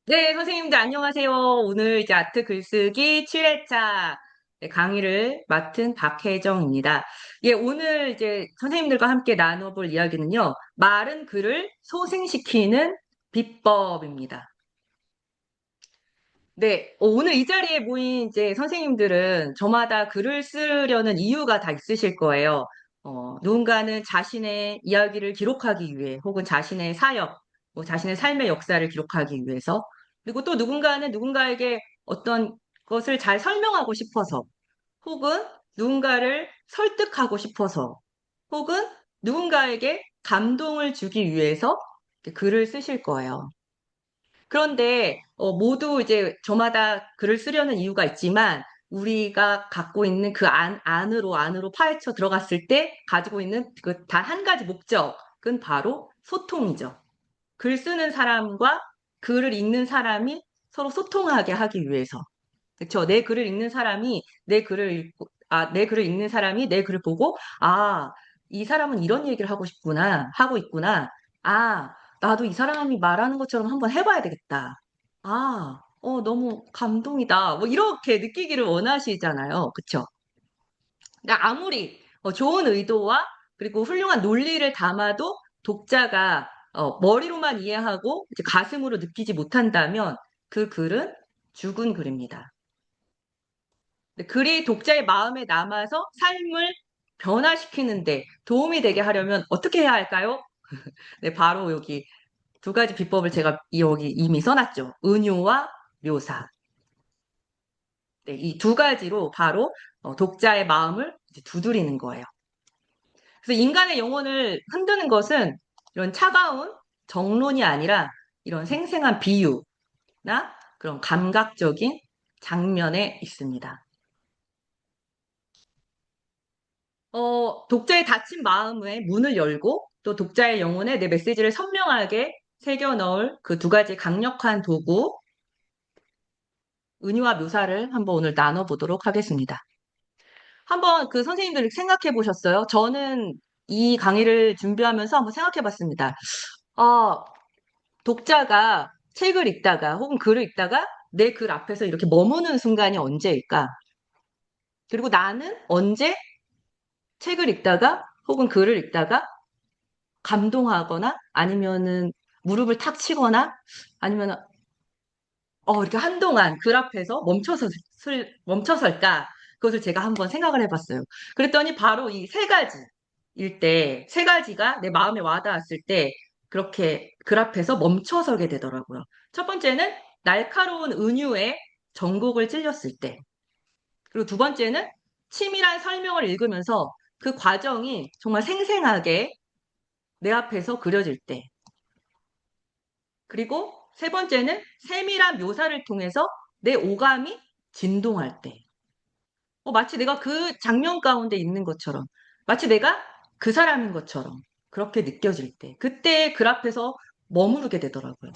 네, 선생님들 안녕하세요. 오늘 이제 아트 글쓰기 7회차 강의를 맡은 박혜정입니다. 예, 오늘 이제 선생님들과 함께 나눠볼 이야기는요. 마른 글을 소생시키는 비법입니다. 네, 오늘 이 자리에 모인 이제 선생님들은 저마다 글을 쓰려는 이유가 다 있으실 거예요. 누군가는 자신의 이야기를 기록하기 위해, 혹은 자신의 사역, 뭐 자신의 삶의 역사를 기록하기 위해서, 그리고 또 누군가는 누군가에게 어떤 것을 잘 설명하고 싶어서, 혹은 누군가를 설득하고 싶어서, 혹은 누군가에게 감동을 주기 위해서 글을 쓰실 거예요. 그런데 모두 이제 저마다 글을 쓰려는 이유가 있지만 우리가 갖고 있는 그 안으로 파헤쳐 들어갔을 때 가지고 있는 그 단 한 가지 목적은 바로 소통이죠. 글 쓰는 사람과 글을 읽는 사람이 서로 소통하게 하기 위해서. 그렇죠. 내 글을 읽는 사람이 내 글을 읽고, 내 글을 읽는 사람이 내 글을 보고, 이 사람은 이런 얘기를 하고 있구나. 나도 이 사람이 말하는 것처럼 한번 해봐야 되겠다. 너무 감동이다. 뭐 이렇게 느끼기를 원하시잖아요. 그쵸? 그러니까 아무리 좋은 의도와 그리고 훌륭한 논리를 담아도 독자가 머리로만 이해하고 이제 가슴으로 느끼지 못한다면 그 글은 죽은 글입니다. 글이 독자의 마음에 남아서 삶을 변화시키는데 도움이 되게 하려면 어떻게 해야 할까요? 네, 바로 여기 두 가지 비법을 제가 여기 이미 써놨죠. 은유와 묘사. 네, 이 두 가지로 바로 독자의 마음을 이제 두드리는 거예요. 그래서 인간의 영혼을 흔드는 것은 이런 차가운 정론이 아니라 이런 생생한 비유나 그런 감각적인 장면에 있습니다. 독자의 닫힌 마음의 문을 열고 또 독자의 영혼에 내 메시지를 선명하게 새겨 넣을 그 두 가지 강력한 도구, 은유와 묘사를 한번 오늘 나눠보도록 하겠습니다. 한번 그 선생님들 생각해 보셨어요? 저는 이 강의를 준비하면서 한번 생각해 봤습니다. 아, 독자가 책을 읽다가 혹은 글을 읽다가 내 글 앞에서 이렇게 머무는 순간이 언제일까? 그리고 나는 언제 책을 읽다가 혹은 글을 읽다가 감동하거나 아니면은 무릎을 탁 치거나 아니면 이렇게 한동안 글 앞에서 멈춰설까? 그것을 제가 한번 생각을 해봤어요. 그랬더니 바로 이 세 가지일 때, 세 가지가 내 마음에 와닿았을 때 그렇게 글 앞에서 멈춰서게 되더라고요. 첫 번째는 날카로운 은유에 전곡을 찔렸을 때. 그리고 두 번째는 치밀한 설명을 읽으면서 그 과정이 정말 생생하게 내 앞에서 그려질 때. 그리고 세 번째는 세밀한 묘사를 통해서 내 오감이 진동할 때. 마치 내가 그 장면 가운데 있는 것처럼, 마치 내가 그 사람인 것처럼 그렇게 느껴질 때, 그때 글 앞에서 머무르게 되더라고요.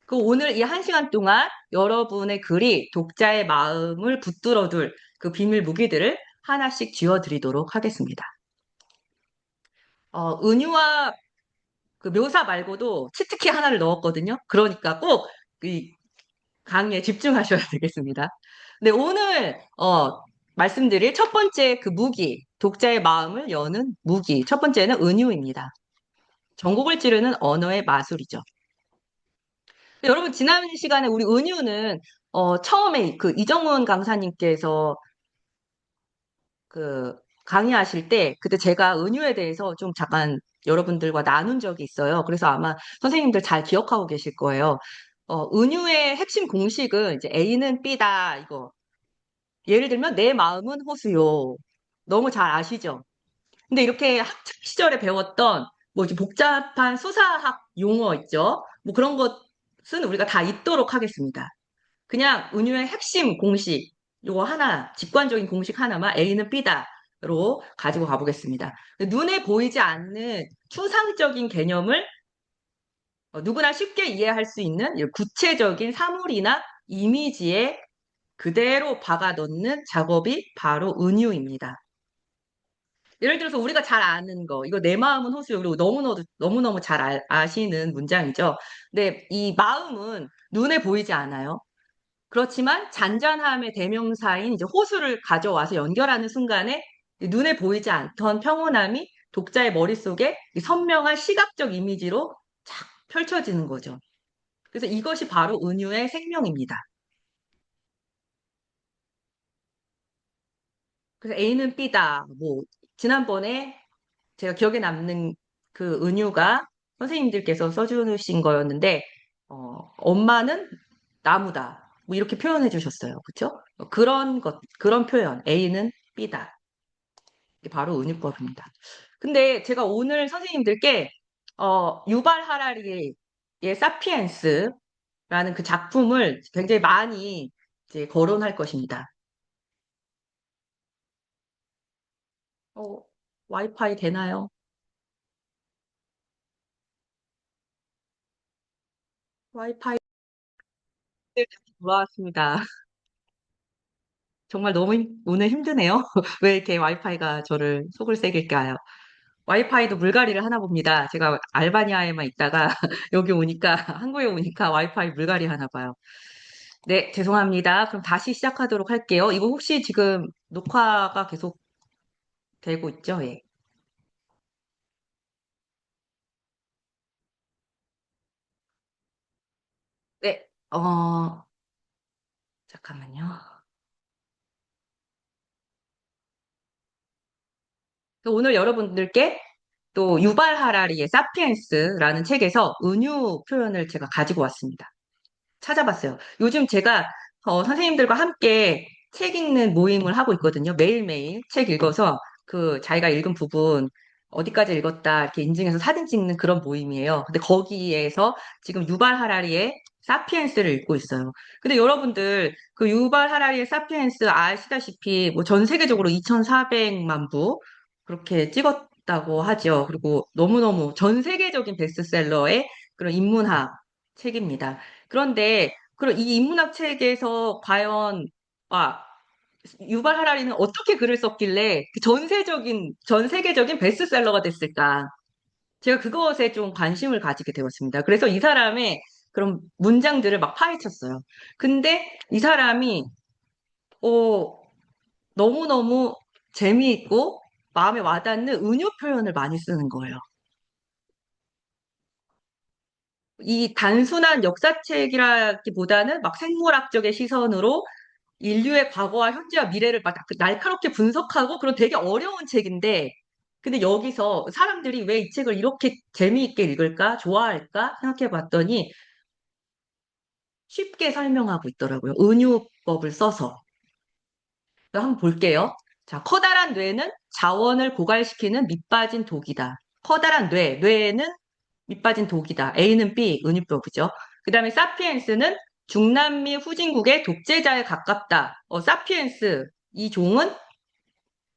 그 오늘 이 한 시간 동안 여러분의 글이 독자의 마음을 붙들어둘 그 비밀 무기들을 하나씩 쥐어드리도록 하겠습니다. 은유와 그 묘사 말고도 치트키 하나를 넣었거든요. 그러니까 꼭 이 강의에 집중하셔야 되겠습니다. 네, 오늘 말씀드릴 첫 번째 그 무기, 독자의 마음을 여는 무기. 첫 번째는 은유입니다. 전곡을 찌르는 언어의 마술이죠. 여러분, 지난 시간에 우리 은유는 처음에 그 이정훈 강사님께서 그 강의하실 때 그때 제가 은유에 대해서 좀 잠깐 여러분들과 나눈 적이 있어요. 그래서 아마 선생님들 잘 기억하고 계실 거예요. 은유의 핵심 공식은 이제 A는 B다 이거. 예를 들면 내 마음은 호수요. 너무 잘 아시죠? 근데 이렇게 학창 시절에 배웠던 뭐 이제 복잡한 수사학 용어 있죠? 뭐 그런 것은 우리가 다 잊도록 하겠습니다. 그냥 은유의 핵심 공식, 요거 하나, 직관적인 공식 하나만 A는 B다로 가지고 가보겠습니다. 눈에 보이지 않는 추상적인 개념을 누구나 쉽게 이해할 수 있는 이 구체적인 사물이나 이미지에 그대로 박아 넣는 작업이 바로 은유입니다. 예를 들어서 우리가 잘 아는 거, 이거 내 마음은 호수요. 그리고 너무너무 잘 아시는 문장이죠. 근데 이 마음은 눈에 보이지 않아요. 그렇지만 잔잔함의 대명사인 이제 호수를 가져와서 연결하는 순간에 이 눈에 보이지 않던 평온함이 독자의 머릿속에 이 선명한 시각적 이미지로 착 펼쳐지는 거죠. 그래서 이것이 바로 은유의 생명입니다. 그래서 A는 B다. 뭐, 지난번에 제가 기억에 남는 그 은유가 선생님들께서 써주신 거였는데, 엄마는 나무다. 뭐 이렇게 표현해 주셨어요. 그쵸? 그런 표현. A는 B다. 이게 바로 은유법입니다. 근데 제가 오늘 선생님들께, 유발 하라리의 사피엔스라는 그 작품을 굉장히 많이 이제 거론할 것입니다. 어, 와이파이 되나요? 와이파이 돌아왔습니다. 정말 너무 오늘 힘드네요. 왜 이렇게 와이파이가 저를 속을 새길까요? 와이파이도 물갈이를 하나 봅니다. 제가 알바니아에만 있다가 여기 오니까, 한국에 오니까 와이파이 물갈이 하나 봐요. 네, 죄송합니다. 그럼 다시 시작하도록 할게요. 이거 혹시 지금 녹화가 계속 되고 있죠? 예. 네, 잠깐만요. 오늘 여러분들께 또 유발 하라리의 사피엔스라는 책에서 은유 표현을 제가 가지고 왔습니다. 찾아봤어요. 요즘 제가 선생님들과 함께 책 읽는 모임을 하고 있거든요. 매일매일 책 읽어서 그 자기가 읽은 부분 어디까지 읽었다 이렇게 인증해서 사진 찍는 그런 모임이에요. 근데 거기에서 지금 유발 하라리의 사피엔스를 읽고 있어요. 근데 여러분들 그 유발 하라리의 사피엔스 아시다시피 뭐 전 세계적으로 2,400만 부 그렇게 찍었다고 하죠. 그리고 너무너무 전 세계적인 베스트셀러의 그런 인문학 책입니다. 그런데 그럼 이 인문학 책에서 과연 아, 유발 하라리는 어떻게 글을 썼길래 그 전 세계적인 베스트셀러가 됐을까? 제가 그것에 좀 관심을 가지게 되었습니다. 그래서 이 사람의 그런 문장들을 막 파헤쳤어요. 근데 이 사람이 어, 너무너무 재미있고 마음에 와닿는 은유 표현을 많이 쓰는 거예요. 이 단순한 역사책이라기보다는 막 생물학적인 시선으로 인류의 과거와 현재와 미래를 막 날카롭게 분석하고 그런 되게 어려운 책인데, 근데 여기서 사람들이 왜 이 책을 이렇게 재미있게 읽을까, 좋아할까 생각해 봤더니 쉽게 설명하고 있더라고요. 은유법을 써서. 한번 볼게요. 자, 커다란 뇌는 자원을 고갈시키는 밑빠진 독이다. 커다란 뇌는 밑빠진 독이다. A는 B, 은유법이죠. 그 다음에 사피엔스는 중남미 후진국의 독재자에 가깝다. 사피엔스, 이 종은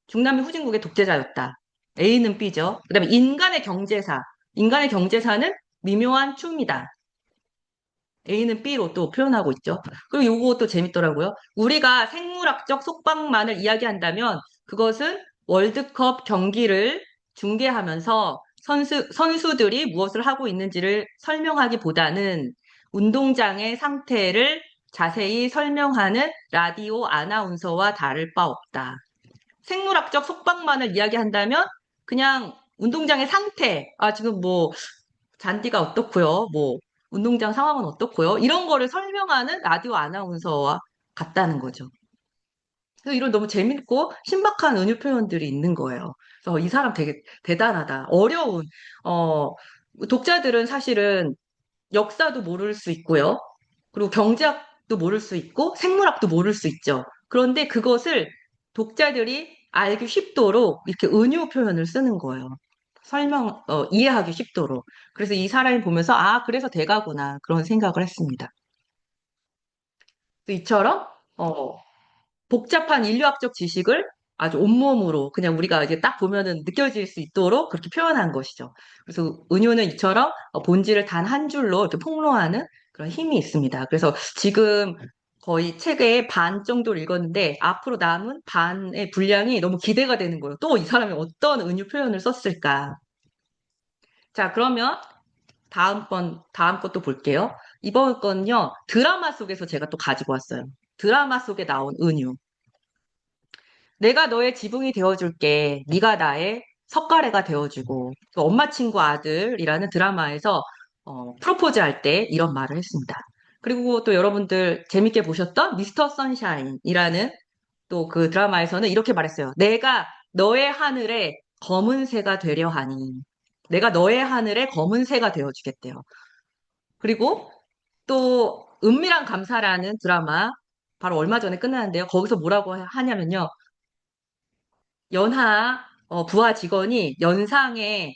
중남미 후진국의 독재자였다. A는 B죠. 그 다음에 인간의 경제사. 인간의 경제사는 미묘한 춤이다. A는 B로 또 표현하고 있죠. 그리고 요것도 재밌더라고요. 우리가 생물학적 속박만을 이야기한다면 그것은 월드컵 경기를 중계하면서 선수들이 무엇을 하고 있는지를 설명하기보다는 운동장의 상태를 자세히 설명하는 라디오 아나운서와 다를 바 없다. 생물학적 속박만을 이야기한다면 그냥 운동장의 상태, 지금 뭐 잔디가 어떻고요, 뭐 운동장 상황은 어떻고요, 이런 거를 설명하는 라디오 아나운서와 같다는 거죠. 그래서 이런 너무 재밌고 신박한 은유 표현들이 있는 거예요. 그래서 이 사람 되게 대단하다. 어, 독자들은 사실은 역사도 모를 수 있고요. 그리고 경제학도 모를 수 있고 생물학도 모를 수 있죠. 그런데 그것을 독자들이 알기 쉽도록 이렇게 은유 표현을 쓰는 거예요. 이해하기 쉽도록. 그래서 이 사람이 보면서, 그래서 대가구나. 그런 생각을 했습니다. 이처럼, 어, 복잡한 인류학적 지식을 아주 온몸으로 그냥 우리가 이제 딱 보면은 느껴질 수 있도록 그렇게 표현한 것이죠. 그래서 은유는 이처럼 본질을 단 한 줄로 이렇게 폭로하는 그런 힘이 있습니다. 그래서 지금 거의 책의 반 정도를 읽었는데 앞으로 남은 반의 분량이 너무 기대가 되는 거예요. 또 이 사람이 어떤 은유 표현을 썼을까? 자, 그러면 다음 것도 볼게요. 이번 건요, 드라마 속에서 제가 또 가지고 왔어요. 드라마 속에 나온 은유. 내가 너의 지붕이 되어줄게. 네가 나의 석가래가 되어주고. 그 엄마 친구 아들이라는 드라마에서 프로포즈 할 때 이런 말을 했습니다. 그리고 또 여러분들 재밌게 보셨던 미스터 선샤인이라는 또 그 드라마에서는 이렇게 말했어요. 내가 너의 하늘에 검은새가 되려 하니. 내가 너의 하늘에 검은새가 되어주겠대요. 그리고 또 은밀한 감사라는 드라마 바로 얼마 전에 끝났는데요. 거기서 뭐라고 하냐면요. 연하 부하 직원이 연상의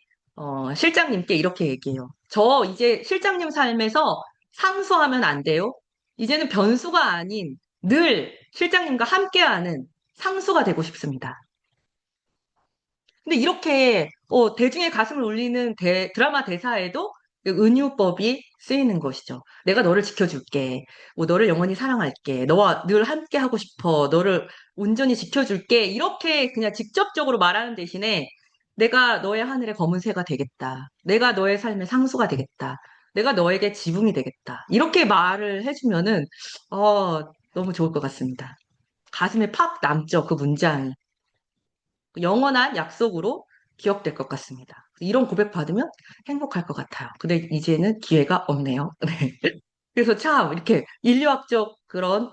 실장님께 이렇게 얘기해요. 저 이제 실장님 삶에서 상수하면 안 돼요. 이제는 변수가 아닌 늘 실장님과 함께하는 상수가 되고 싶습니다. 근데 이렇게 대중의 가슴을 울리는 드라마 대사에도 그 은유법이 쓰이는 것이죠. 내가 너를 지켜줄게. 너를 영원히 사랑할게. 너와 늘 함께 하고 싶어. 너를 온전히 지켜줄게. 이렇게 그냥 직접적으로 말하는 대신에 내가 너의 하늘의 검은 새가 되겠다. 내가 너의 삶의 상수가 되겠다. 내가 너에게 지붕이 되겠다. 이렇게 말을 해주면은 너무 좋을 것 같습니다. 가슴에 팍 남죠, 그 문장이. 영원한 약속으로 기억될 것 같습니다. 이런 고백 받으면 행복할 것 같아요. 근데 이제는 기회가 없네요. 네. 그래서 참 이렇게 인류학적 그런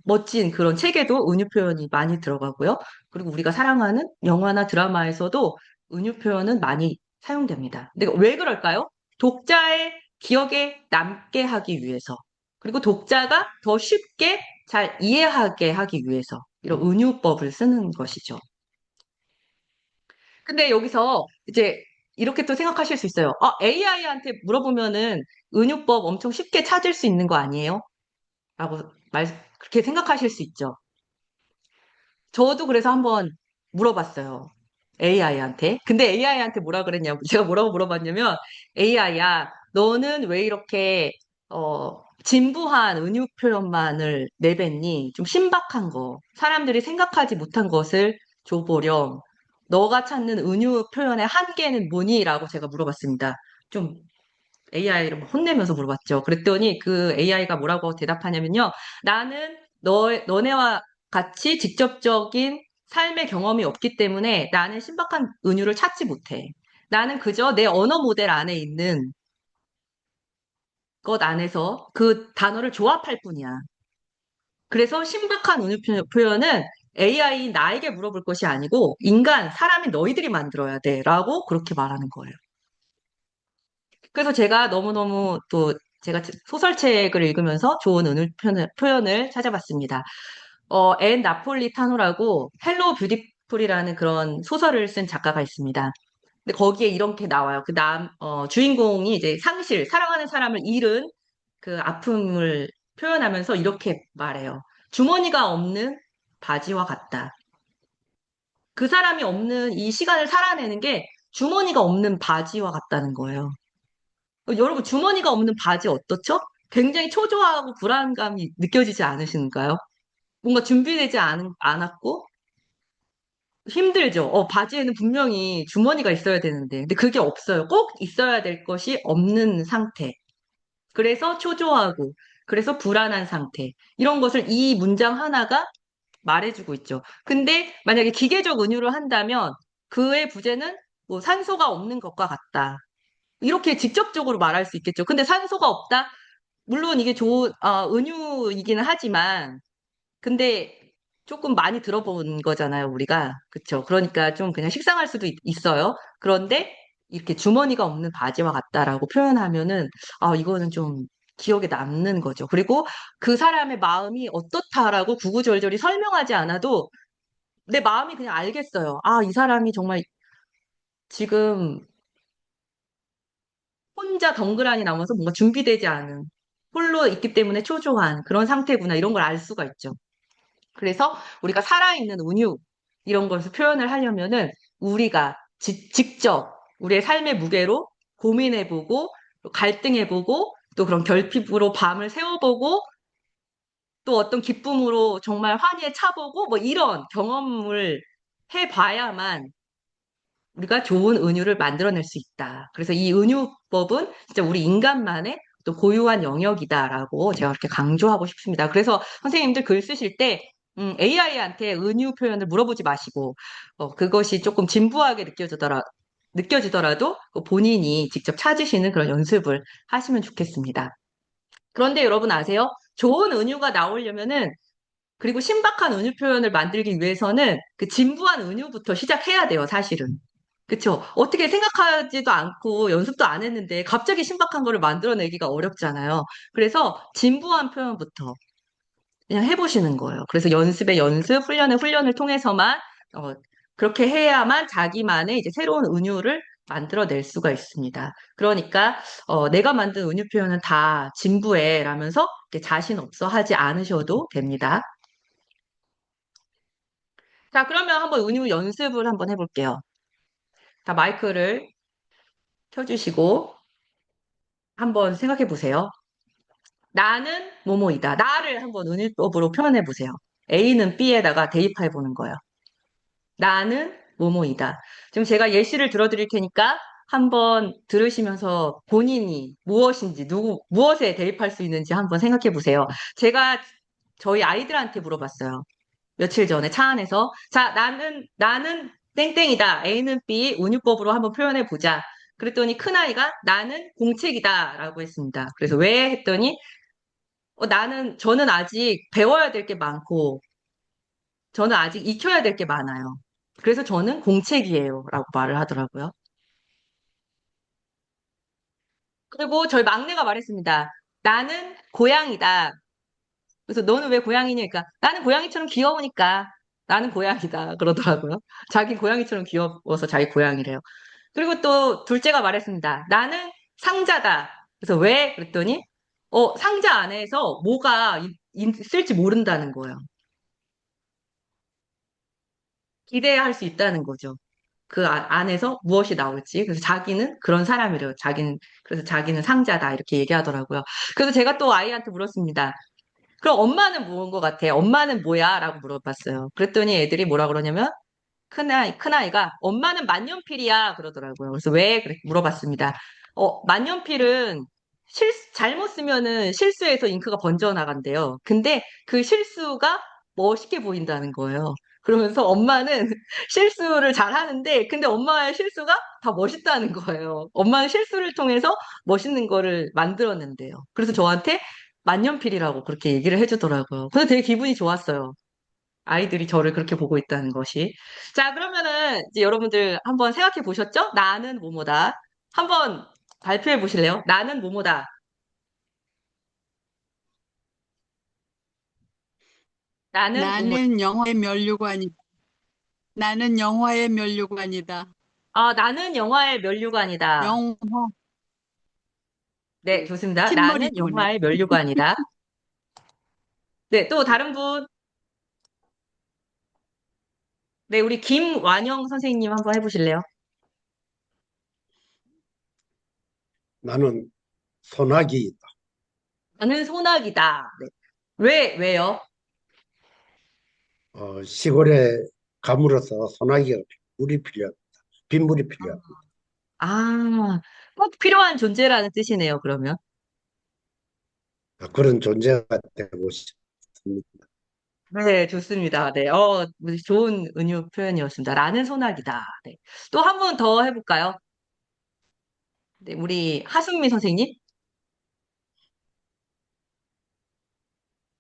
멋진 그런 책에도 은유 표현이 많이 들어가고요. 그리고 우리가 사랑하는 영화나 드라마에서도 은유 표현은 많이 사용됩니다. 근데 왜 그럴까요? 독자의 기억에 남게 하기 위해서. 그리고 독자가 더 쉽게 잘 이해하게 하기 위해서 이런 은유법을 쓰는 것이죠. 근데 여기서 이제 이렇게 또 생각하실 수 있어요. AI한테 물어보면은 은유법 엄청 쉽게 찾을 수 있는 거 아니에요? 라고 그렇게 생각하실 수 있죠. 저도 그래서 한번 물어봤어요. AI한테. 근데 AI한테 뭐라 그랬냐고, 제가 뭐라고 물어봤냐면, AI야, 너는 왜 이렇게, 진부한 은유 표현만을 내뱉니? 좀 신박한 거, 사람들이 생각하지 못한 것을 줘보렴. 너가 찾는 은유 표현의 한계는 뭐니? 라고 제가 물어봤습니다. 좀 AI를 혼내면서 물어봤죠. 그랬더니 그 AI가 뭐라고 대답하냐면요. 나는 너네와 같이 직접적인 삶의 경험이 없기 때문에 나는 신박한 은유를 찾지 못해. 나는 그저 내 언어 모델 안에 있는 것 안에서 그 단어를 조합할 뿐이야. 그래서 신박한 은유 표현은 AI 나에게 물어볼 것이 아니고 인간, 사람이 너희들이 만들어야 돼. 라고 그렇게 말하는 거예요. 그래서 제가 너무너무 또 제가 소설책을 읽으면서 좋은 표현을 찾아봤습니다. 앤 나폴리타노라고 헬로 뷰티풀이라는 그런 소설을 쓴 작가가 있습니다. 근데 거기에 이렇게 나와요. 주인공이 이제 사랑하는 사람을 잃은 그 아픔을 표현하면서 이렇게 말해요. 주머니가 없는 바지와 같다. 그 사람이 없는 이 시간을 살아내는 게 주머니가 없는 바지와 같다는 거예요. 여러분, 주머니가 없는 바지 어떻죠? 굉장히 초조하고 불안감이 느껴지지 않으신가요? 뭔가 준비되지 않았고 힘들죠. 바지에는 분명히 주머니가 있어야 되는데, 근데 그게 없어요. 꼭 있어야 될 것이 없는 상태. 그래서 초조하고, 그래서 불안한 상태. 이런 것을 이 문장 하나가 말해주고 있죠. 근데 만약에 기계적 은유를 한다면 그의 부재는 뭐 산소가 없는 것과 같다. 이렇게 직접적으로 말할 수 있겠죠. 근데 산소가 없다? 물론 이게 은유이기는 하지만, 근데 조금 많이 들어본 거잖아요, 우리가. 그쵸? 그러니까 좀 그냥 식상할 수도 있어요. 그런데 이렇게 주머니가 없는 바지와 같다라고 표현하면은, 이거는 좀 기억에 남는 거죠. 그리고 그 사람의 마음이 어떻다라고 구구절절히 설명하지 않아도 내 마음이 그냥 알겠어요. 이 사람이 정말 지금 혼자 덩그라니 남아서 뭔가 준비되지 않은, 홀로 있기 때문에 초조한 그런 상태구나, 이런 걸 알 수가 있죠. 그래서 우리가 살아있는 운유, 이런 것을 표현을 하려면은 우리가 직접 우리의 삶의 무게로 고민해보고, 갈등해보고, 또 그런 결핍으로 밤을 새워보고, 또 어떤 기쁨으로 정말 환희에 차보고 뭐 이런 경험을 해봐야만 우리가 좋은 은유를 만들어낼 수 있다. 그래서 이 은유법은 진짜 우리 인간만의 또 고유한 영역이다라고 제가 그렇게 강조하고 싶습니다. 그래서 선생님들 글 쓰실 때 AI한테 은유 표현을 물어보지 마시고 그것이 조금 진부하게 느껴지더라도 그 본인이 직접 찾으시는 그런 연습을 하시면 좋겠습니다. 그런데 여러분 아세요? 좋은 은유가 나오려면은 그리고 신박한 은유 표현을 만들기 위해서는 그 진부한 은유부터 시작해야 돼요, 사실은. 그쵸? 어떻게 생각하지도 않고 연습도 안 했는데 갑자기 신박한 거를 만들어내기가 어렵잖아요. 그래서 진부한 표현부터 그냥 해보시는 거예요. 그래서 연습의 연습, 훈련의 훈련을 통해서만 어, 그렇게 해야만 자기만의 이제 새로운 은유를 만들어낼 수가 있습니다. 그러니까 내가 만든 은유 표현은 다 진부해라면서 이렇게 자신 없어 하지 않으셔도 됩니다. 자, 그러면 한번 은유 연습을 한번 해볼게요. 자, 마이크를 켜주시고 한번 생각해 보세요. 나는 뭐뭐이다. 나를 한번 은유법으로 표현해 보세요. A는 B에다가 대입해 보는 거예요. 나는 뭐뭐이다. 지금 제가 예시를 들어드릴 테니까 한번 들으시면서 본인이 무엇인지, 무엇에 대입할 수 있는지 한번 생각해 보세요. 제가 저희 아이들한테 물어봤어요. 며칠 전에 차 안에서. 자, 나는 땡땡이다. A는 B, 운유법으로 한번 표현해 보자. 그랬더니 큰아이가 나는 공책이다. 라고 했습니다. 그래서 왜 했더니, 저는 아직 배워야 될 게 많고, 저는 아직 익혀야 될 게 많아요. 그래서 저는 공책이에요. 라고 말을 하더라고요. 그리고 저희 막내가 말했습니다. 나는 고양이다. 그래서 너는 왜 고양이니까? 나는 고양이처럼 귀여우니까 나는 고양이다. 그러더라고요. 자기 고양이처럼 귀여워서 자기 고양이래요. 그리고 또 둘째가 말했습니다. 나는 상자다. 그래서 왜? 그랬더니, 상자 안에서 뭐가 있을지 모른다는 거예요. 기대할 수 있다는 거죠. 그 안에서 무엇이 나올지. 그래서 자기는 그런 사람이래요. 그래서 자기는 상자다. 이렇게 얘기하더라고요. 그래서 제가 또 아이한테 물었습니다. 그럼 엄마는 뭐인 것 같아? 엄마는 뭐야? 라고 물어봤어요. 그랬더니 애들이 뭐라 그러냐면, 큰아이가 엄마는 만년필이야. 그러더라고요. 그래서 왜? 물어봤습니다. 만년필은 잘못 쓰면은 실수해서 잉크가 번져나간대요. 근데 그 실수가 멋있게 보인다는 거예요. 그러면서 엄마는 실수를 잘 하는데, 근데 엄마의 실수가 다 멋있다는 거예요. 엄마는 실수를 통해서 멋있는 거를 만들었는데요. 그래서 저한테 만년필이라고 그렇게 얘기를 해주더라고요. 근데 되게 기분이 좋았어요. 아이들이 저를 그렇게 보고 있다는 것이. 자, 그러면은 이제 여러분들 한번 생각해 보셨죠? 나는 뭐뭐다. 한번 발표해 보실래요? 나는 뭐뭐다. 나는 뭐뭐다. 나는 영화의 면류관이, 나는 영화의 면류관이다. 아, 나는 영화의 면류관이다. 영화, 네, 좋습니다. 흰머리 나는 때문에. 영화의 면류관이다. 네, 또 다른 분. 네, 우리 김완영 선생님 한번 해보실래요? 나는 소나기이다. 나는 소나기다. 네. 왜요? 시골에 가물어서 소나기가 물이 필요합니다. 빗물이 필요합니다. 아, 꼭 필요한 존재라는 뜻이네요, 그러면. 그런 존재가 되고 싶습니다. 네, 좋습니다. 네, 좋은 은유 표현이었습니다. 라는 소나기다. 네. 또 한 번 더 해볼까요? 네, 우리 하승미 선생님.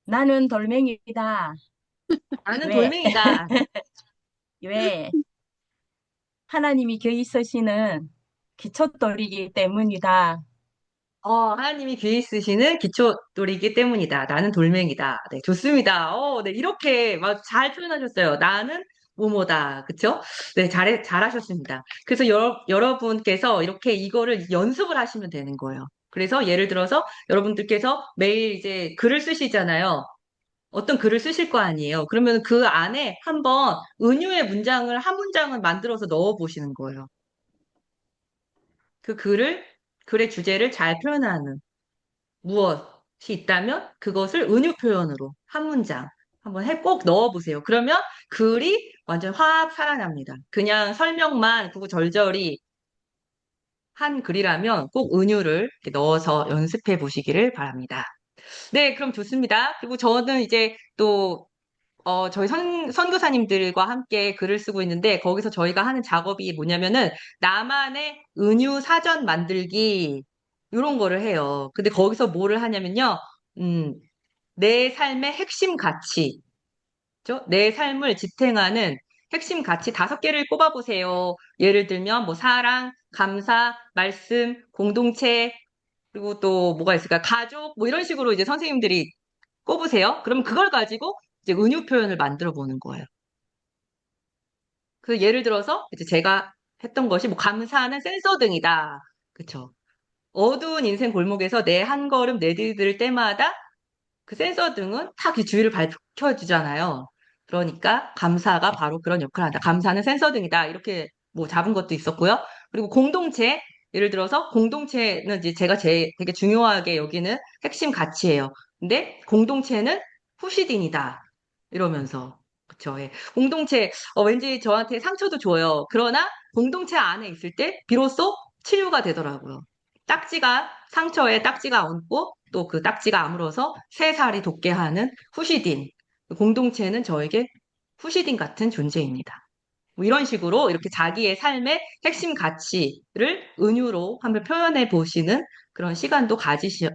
나는 돌멩이다. 나는 왜? 돌멩이다. 왜? 하나님이 곁에 있으시는 기초돌이기 때문이다. 하나님이 귀에 있으시는 기초돌이기 때문이다. 나는 돌멩이다. 네, 좋습니다. 네, 이렇게 막 잘 표현하셨어요. 나는 뭐뭐다. 그쵸? 네, 잘하셨습니다. 그래서 여러분께서 이렇게 이거를 연습을 하시면 되는 거예요. 그래서 예를 들어서 여러분들께서 매일 이제 글을 쓰시잖아요. 어떤 글을 쓰실 거 아니에요. 그러면 그 안에 한번 은유의 문장을 한 문장을 만들어서 넣어 보시는 거예요. 그 글의 주제를 잘 표현하는 무엇? 있다면 그것을 은유 표현으로 한 문장 한번 꼭 넣어보세요. 그러면 글이 완전 확 살아납니다. 그냥 설명만 구구절절히 한 글이라면 꼭 은유를 이렇게 넣어서 연습해 보시기를 바랍니다. 네, 그럼 좋습니다. 그리고 저는 이제 또 저희 선교사님들과 함께 글을 쓰고 있는데, 거기서 저희가 하는 작업이 뭐냐면은, 나만의 은유 사전 만들기, 이런 거를 해요. 근데 거기서 뭐를 하냐면요, 음, 내 삶의 핵심 가치, 그죠? 내 삶을 지탱하는 핵심 가치 5개를 꼽아보세요. 예를 들면, 뭐, 사랑, 감사, 말씀, 공동체, 그리고 또 뭐가 있을까? 가족, 뭐 이런 식으로 이제 선생님들이 꼽으세요. 그럼 그걸 가지고 이제 은유 표현을 만들어 보는 거예요. 그 예를 들어서 이제 제가 했던 것이 뭐 감사는 센서등이다. 그쵸? 어두운 인생 골목에서 내 한 걸음 내디딜 때마다 그 센서등은 탁 그 주위를 밝혀주잖아요. 그러니까 감사가 바로 그런 역할을 한다. 감사는 센서등이다. 이렇게 뭐 잡은 것도 있었고요. 그리고 공동체, 예를 들어서 공동체는 이제 제가 되게 중요하게 여기는 핵심 가치예요. 근데 공동체는 후시딘이다. 이러면서. 그쵸. 예. 공동체, 왠지 저한테 상처도 줘요. 그러나 공동체 안에 있을 때 비로소 치유가 되더라고요. 상처에 딱지가 얹고 또 그 딱지가 아물어서 새 살이 돋게 하는 후시딘. 공동체는 저에게 후시딘 같은 존재입니다. 뭐 이런 식으로 이렇게 자기의 삶의 핵심 가치를 은유로 한번 표현해 보시는 그런 시간도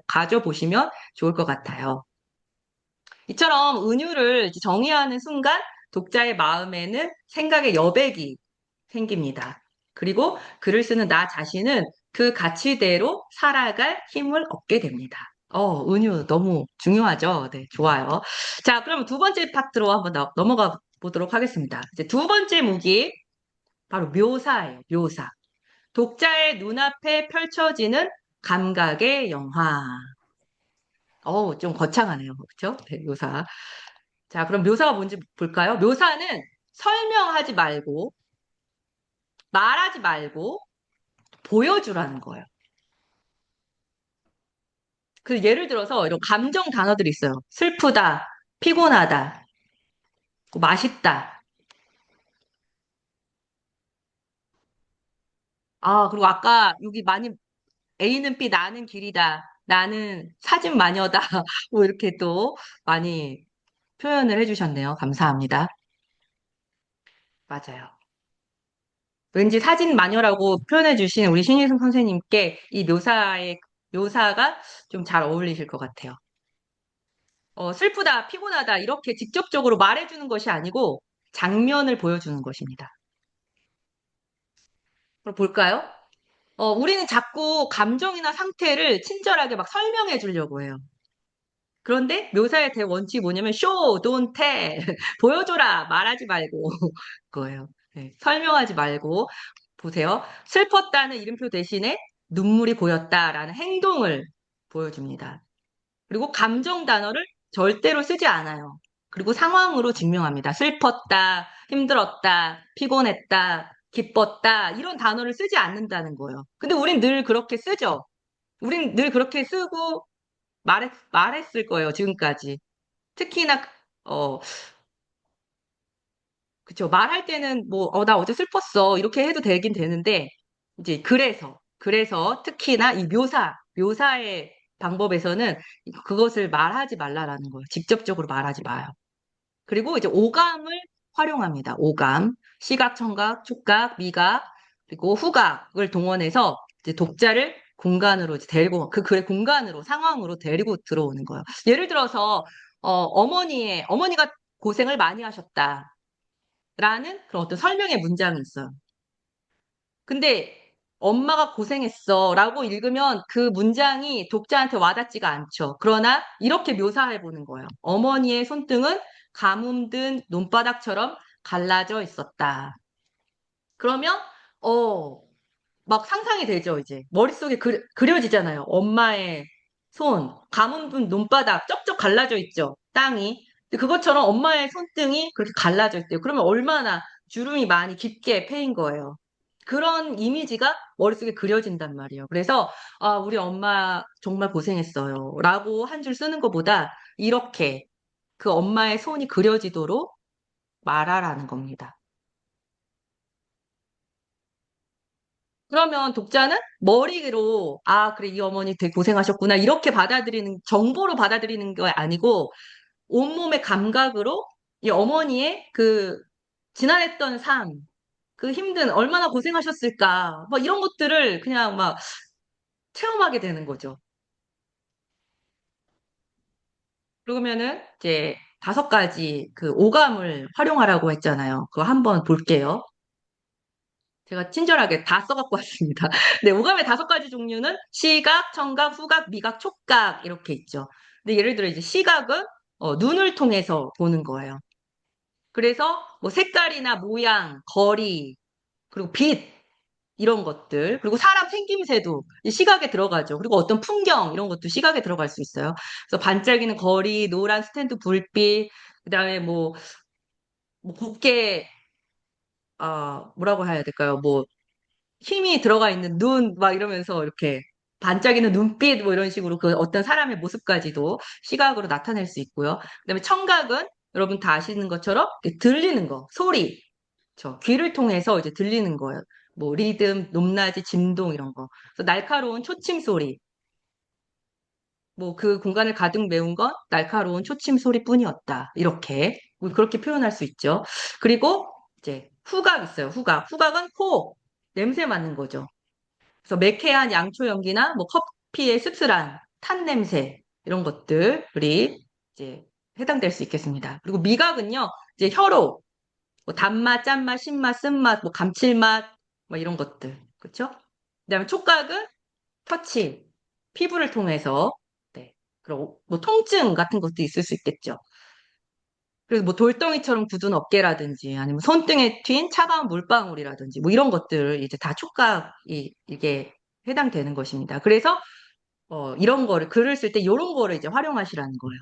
가져보시면 좋을 것 같아요. 이처럼 은유를 이제 정의하는 순간 독자의 마음에는 생각의 여백이 생깁니다. 그리고 글을 쓰는 나 자신은 그 가치대로 살아갈 힘을 얻게 됩니다. 은유 너무 중요하죠? 네, 좋아요. 자, 그럼 두 번째 파트로 한번 넘어가 보도록 하겠습니다. 이제 두 번째 무기, 바로 묘사예요, 묘사. 독자의 눈앞에 펼쳐지는 감각의 영화. 좀 거창하네요. 그렇죠? 네, 묘사. 자, 그럼 묘사가 뭔지 볼까요? 묘사는 설명하지 말고, 말하지 말고, 보여주라는 거예요. 그 예를 들어서 이런 감정 단어들이 있어요. 슬프다, 피곤하다, 맛있다. 그리고 아까 여기 많이 A는 B, 나는 길이다, 나는 사진 마녀다. 뭐 이렇게 또 많이 표현을 해주셨네요. 감사합니다. 맞아요. 왠지 사진 마녀라고 표현해주신 우리 신희승 선생님께 이 묘사가 좀 잘 어울리실 것 같아요. 슬프다, 피곤하다, 이렇게 직접적으로 말해주는 것이 아니고 장면을 보여주는 것입니다. 그럼 볼까요? 우리는 자꾸 감정이나 상태를 친절하게 막 설명해 주려고 해요. 그런데 묘사의 대원칙이 뭐냐면 show, don't tell. 보여줘라, 말하지 말고 그거예요. 네, 설명하지 말고 보세요. 슬펐다는 이름표 대신에 눈물이 보였다라는 행동을 보여줍니다. 그리고 감정 단어를 절대로 쓰지 않아요. 그리고 상황으로 증명합니다. 슬펐다, 힘들었다, 피곤했다, 기뻤다, 이런 단어를 쓰지 않는다는 거예요. 근데 우린 늘 그렇게 쓰죠. 우린 늘 그렇게 쓰고 말했을 거예요, 지금까지. 특히나, 어, 그쵸. 말할 때는 뭐, 나 어제 슬펐어. 이렇게 해도 되긴 되는데, 이제 그래서 특히나 이 묘사의 방법에서는 그것을 말하지 말라라는 거예요. 직접적으로 말하지 마요. 그리고 이제 오감을 활용합니다. 오감. 시각, 청각, 촉각, 미각, 그리고 후각을 동원해서 이제 독자를 공간으로 이제 그 글의 공간으로, 상황으로 데리고 들어오는 거예요. 예를 들어서, 어머니가 고생을 많이 하셨다. 라는 그런 어떤 설명의 문장이 있어요. 근데 엄마가 고생했어 라고 읽으면 그 문장이 독자한테 와닿지가 않죠. 그러나 이렇게 묘사해 보는 거예요. 어머니의 손등은 가뭄든 논바닥처럼 갈라져 있었다. 그러면 막 상상이 되죠, 이제. 머릿속에 그려지잖아요. 엄마의 손, 가뭄든 논바닥 쩍쩍 갈라져 있죠. 땅이. 근데 그것처럼 엄마의 손등이 그렇게 갈라져 있대요. 그러면 얼마나 주름이 많이 깊게 패인 거예요. 그런 이미지가 머릿속에 그려진단 말이에요. 그래서 아, 우리 엄마 정말 고생했어요. 라고 한 줄 쓰는 것보다 이렇게 그 엄마의 손이 그려지도록 말하라는 겁니다. 그러면 독자는 머리로 아, 그래, 이 어머니 되게 고생하셨구나. 이렇게 받아들이는, 정보로 받아들이는 게 아니고 온몸의 감각으로 이 어머니의 그 지난했던 삶, 그 힘든 얼마나 고생하셨을까. 뭐 이런 것들을 그냥 막 체험하게 되는 거죠. 그러면은 이제 5가지 그 오감을 활용하라고 했잖아요. 그거 한번 볼게요. 제가 친절하게 다 써갖고 왔습니다. 네, 오감의 5가지 종류는 시각, 청각, 후각, 미각, 촉각 이렇게 있죠. 근데 예를 들어 이제 시각은 눈을 통해서 보는 거예요. 그래서 뭐 색깔이나 모양, 거리, 그리고 빛 이런 것들, 그리고 사람 생김새도 이 시각에 들어가죠. 그리고 어떤 풍경 이런 것도 시각에 들어갈 수 있어요. 그래서 반짝이는 거리, 노란 스탠드 불빛, 그다음에 뭐 곱게 뭐라고 해야 될까요? 뭐 힘이 들어가 있는 눈, 막 이러면서 이렇게 반짝이는 눈빛, 뭐 이런 식으로 그 어떤 사람의 모습까지도 시각으로 나타낼 수 있고요. 그다음에 청각은 여러분 다 아시는 것처럼 이렇게 들리는 거, 소리, 귀를 통해서 이제 들리는 거예요. 뭐 리듬, 높낮이, 진동 이런 거. 그래서 날카로운 초침 소리, 뭐 그 공간을 가득 메운 건 날카로운 초침 소리뿐이었다. 이렇게 뭐 그렇게 표현할 수 있죠. 그리고 이제 후각 있어요. 후각. 후각은 코, 냄새 맡는 거죠. 그래서 매캐한 양초 연기나 뭐 커피의 씁쓸한 탄 냄새 이런 것들이 이제 해당될 수 있겠습니다. 그리고 미각은요, 이제 혀로 뭐 단맛, 짠맛, 신맛, 쓴맛, 뭐 감칠맛 뭐 이런 것들, 그렇죠? 그다음에 촉각은 터치, 피부를 통해서 네. 그리고 뭐 통증 같은 것도 있을 수 있겠죠. 그래서 뭐 돌덩이처럼 굳은 어깨라든지 아니면 손등에 튄 차가운 물방울이라든지 뭐 이런 것들 이제 다 촉각이 이게 해당되는 것입니다. 그래서 이런 거를 글을 쓸 때 이런 거를 이제 활용하시라는 거예요.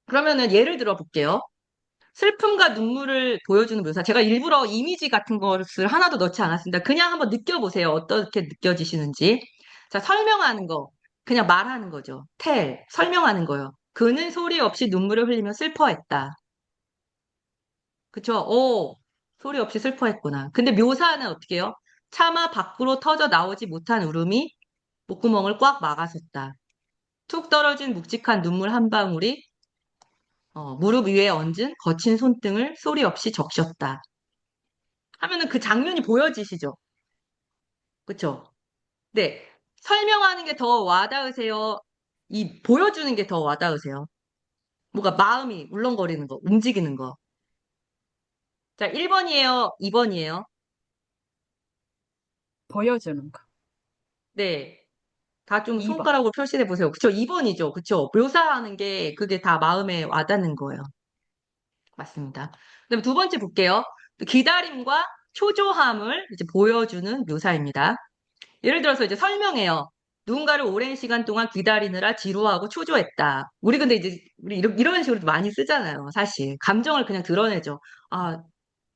그러면은 예를 들어 볼게요. 슬픔과 눈물을 보여주는 묘사. 제가 일부러 이미지 같은 것을 하나도 넣지 않았습니다. 그냥 한번 느껴보세요. 어떻게 느껴지시는지. 자, 설명하는 거. 그냥 말하는 거죠. 설명하는 거요. 그는 소리 없이 눈물을 흘리며 슬퍼했다. 그쵸? 소리 없이 슬퍼했구나. 근데 묘사는 어떻게 해요? 차마 밖으로 터져 나오지 못한 울음이 목구멍을 꽉 막아섰다. 툭 떨어진 묵직한 눈물 한 방울이 무릎 위에 얹은 거친 손등을 소리 없이 적셨다. 하면은 그 장면이 보여지시죠? 그쵸? 네. 설명하는 게 더 와닿으세요? 이 보여주는 게 더 와닿으세요? 뭔가 마음이 울렁거리는 거, 움직이는 거. 자, 1번이에요? 2번이에요? 보여주는 거. 네. 다 좀 2번. 손가락으로 표시해 보세요. 그쵸? 2번이죠. 그쵸? 묘사하는 게 그게 다 마음에 와닿는 거예요. 맞습니다. 그다음 2번째 볼게요. 기다림과 초조함을 이제 보여주는 묘사입니다. 예를 들어서 이제 설명해요. 누군가를 오랜 시간 동안 기다리느라 지루하고 초조했다. 우리 근데 이제 우리 이런 식으로 많이 쓰잖아요. 사실 감정을 그냥 드러내죠. 아,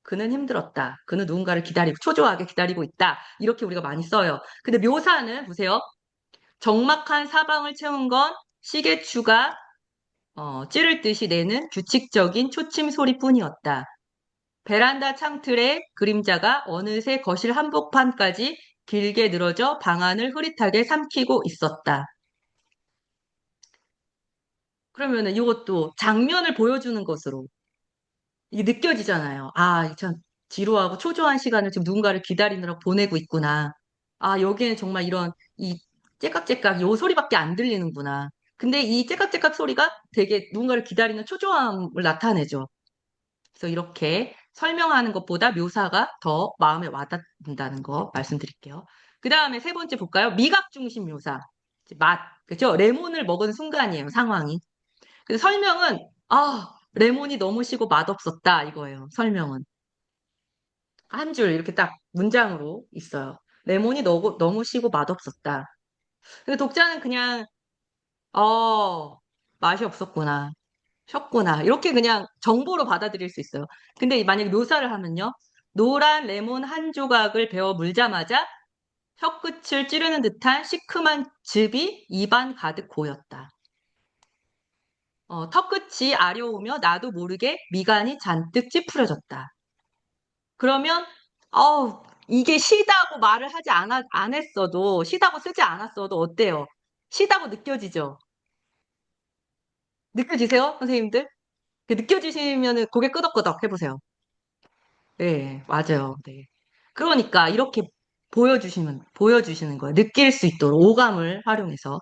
그는 힘들었다. 그는 누군가를 기다리고 초조하게 기다리고 있다. 이렇게 우리가 많이 써요. 근데 묘사는 보세요. 적막한 사방을 채운 건 시계추가 찌를 듯이 내는 규칙적인 초침 소리뿐이었다. 베란다 창틀에 그림자가 어느새 거실 한복판까지 길게 늘어져 방안을 흐릿하게 삼키고 있었다. 그러면은 이것도 장면을 보여주는 것으로 이게 느껴지잖아요. 아, 참 지루하고 초조한 시간을 지금 누군가를 기다리느라 보내고 있구나. 아, 여기에는 정말 이런 이 째깍째깍 요 소리밖에 안 들리는구나. 근데 이 째깍째깍 소리가 되게 누군가를 기다리는 초조함을 나타내죠. 그래서 이렇게 설명하는 것보다 묘사가 더 마음에 와닿는다는 거 말씀드릴게요. 그 다음에 3번째 볼까요? 미각 중심 묘사. 이제 맛. 그죠? 레몬을 먹은 순간이에요, 상황이. 근데 설명은, 레몬이 너무 시고 맛없었다, 이거예요, 설명은. 한 줄 이렇게 딱 문장으로 있어요. 레몬이 너무 시고 맛없었다. 근데 독자는 그냥, 맛이 없었구나. 쉬었구나. 이렇게 그냥 정보로 받아들일 수 있어요. 근데 만약에 묘사를 하면요. 노란 레몬 한 조각을 베어 물자마자 혀끝을 찌르는 듯한 시큼한 즙이 입안 가득 고였다. 턱끝이 아려오며 나도 모르게 미간이 잔뜩 찌푸려졌다. 그러면 이게 시다고 말을 안 했어도, 시다고 쓰지 않았어도 어때요? 시다고 느껴지죠? 느껴지세요, 선생님들? 느껴지시면은 고개 끄덕끄덕 해보세요. 네, 맞아요. 네. 그러니까 이렇게 보여주시는 거예요. 느낄 수 있도록 오감을 활용해서.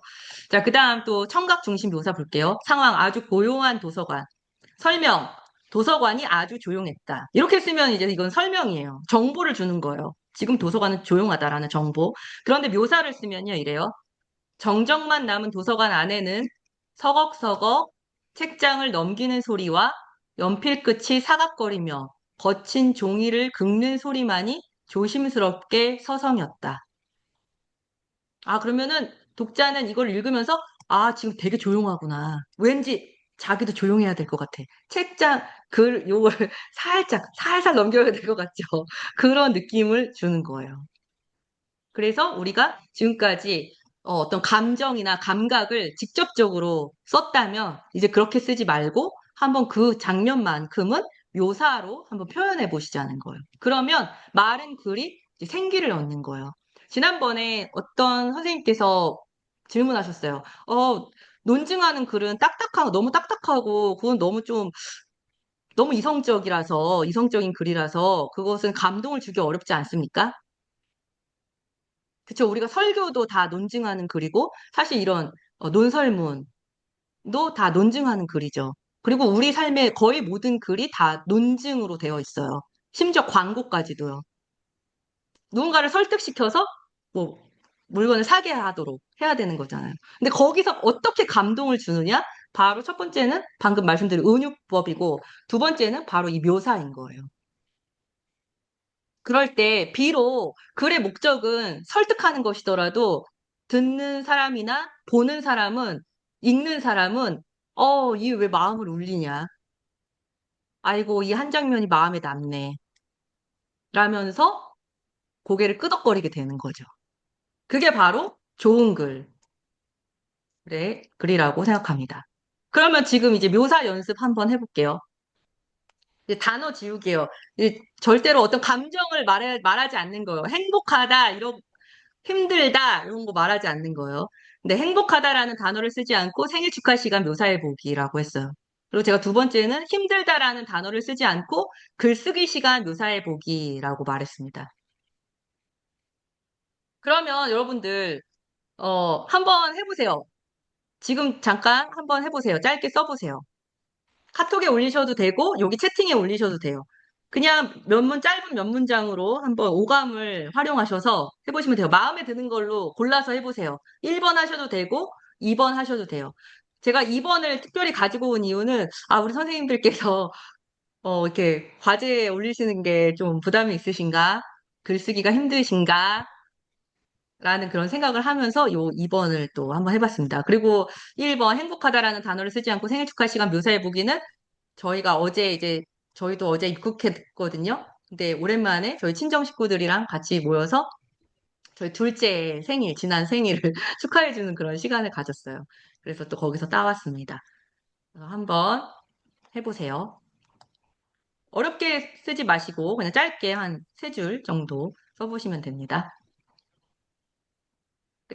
자, 그 다음 또 청각 중심 묘사 볼게요. 상황 아주 고요한 도서관. 설명. 도서관이 아주 조용했다. 이렇게 쓰면 이제 이건 설명이에요. 정보를 주는 거예요. 지금 도서관은 조용하다라는 정보. 그런데 묘사를 쓰면요, 이래요. 정적만 남은 도서관 안에는 서걱서걱 책장을 넘기는 소리와 연필 끝이 사각거리며 거친 종이를 긁는 소리만이 조심스럽게 서성였다. 그러면은 독자는 이걸 읽으면서 지금 되게 조용하구나. 왠지 자기도 조용해야 될 것 같아. 책장, 요걸 살살 넘겨야 될 것 같죠? 그런 느낌을 주는 거예요. 그래서 우리가 지금까지 어떤 감정이나 감각을 직접적으로 썼다면 이제 그렇게 쓰지 말고 한번 그 장면만큼은 묘사로 한번 표현해 보시자는 거예요. 그러면 마른 글이 이제 생기를 얻는 거예요. 지난번에 어떤 선생님께서 질문하셨어요. 논증하는 글은 너무 딱딱하고 그건 너무 이성적인 글이라서 그것은 감동을 주기 어렵지 않습니까? 그쵸. 우리가 설교도 다 논증하는 글이고, 사실 이런 논설문도 다 논증하는 글이죠. 그리고 우리 삶의 거의 모든 글이 다 논증으로 되어 있어요. 심지어 광고까지도요. 누군가를 설득시켜서 뭐 물건을 사게 하도록 해야 되는 거잖아요. 근데 거기서 어떻게 감동을 주느냐? 바로 첫 번째는 방금 말씀드린 은유법이고, 두 번째는 바로 이 묘사인 거예요. 그럴 때 비록 글의 목적은 설득하는 것이더라도 듣는 사람이나 보는 사람은 읽는 사람은 이 왜 마음을 울리냐? 아이고 이 한 장면이 마음에 남네. 라면서 고개를 끄덕거리게 되는 거죠. 그게 바로 좋은 글이라고 생각합니다. 그러면 지금 이제 묘사 연습 한번 해볼게요. 이제 단어 지우기요. 절대로 어떤 감정을 말하지 않는 거예요. 행복하다, 힘들다 이런 거 말하지 않는 거예요. 근데 행복하다라는 단어를 쓰지 않고 생일 축하 시간 묘사해 보기라고 했어요. 그리고 제가 두 번째는 힘들다라는 단어를 쓰지 않고 글쓰기 시간 묘사해 보기라고 말했습니다. 그러면 여러분들 한번 해보세요. 지금 잠깐 한번 해보세요. 짧게 써보세요. 카톡에 올리셔도 되고 여기 채팅에 올리셔도 돼요. 그냥 짧은 몇 문장으로 한번 오감을 활용하셔서 해보시면 돼요. 마음에 드는 걸로 골라서 해보세요. 1번 하셔도 되고 2번 하셔도 돼요. 제가 2번을 특별히 가지고 온 이유는 우리 선생님들께서 이렇게 과제에 올리시는 게 좀 부담이 있으신가? 글쓰기가 힘드신가? 라는 그런 생각을 하면서 요 2번을 또 한번 해봤습니다. 그리고 1번 행복하다라는 단어를 쓰지 않고 생일 축하 시간 묘사해보기는 저희도 어제 입국했거든요. 근데 오랜만에 저희 친정 식구들이랑 같이 모여서 저희 둘째 지난 생일을 축하해주는 그런 시간을 가졌어요. 그래서 또 거기서 따왔습니다. 한번 해보세요. 어렵게 쓰지 마시고 그냥 짧게 한 세 줄 정도 써보시면 됩니다.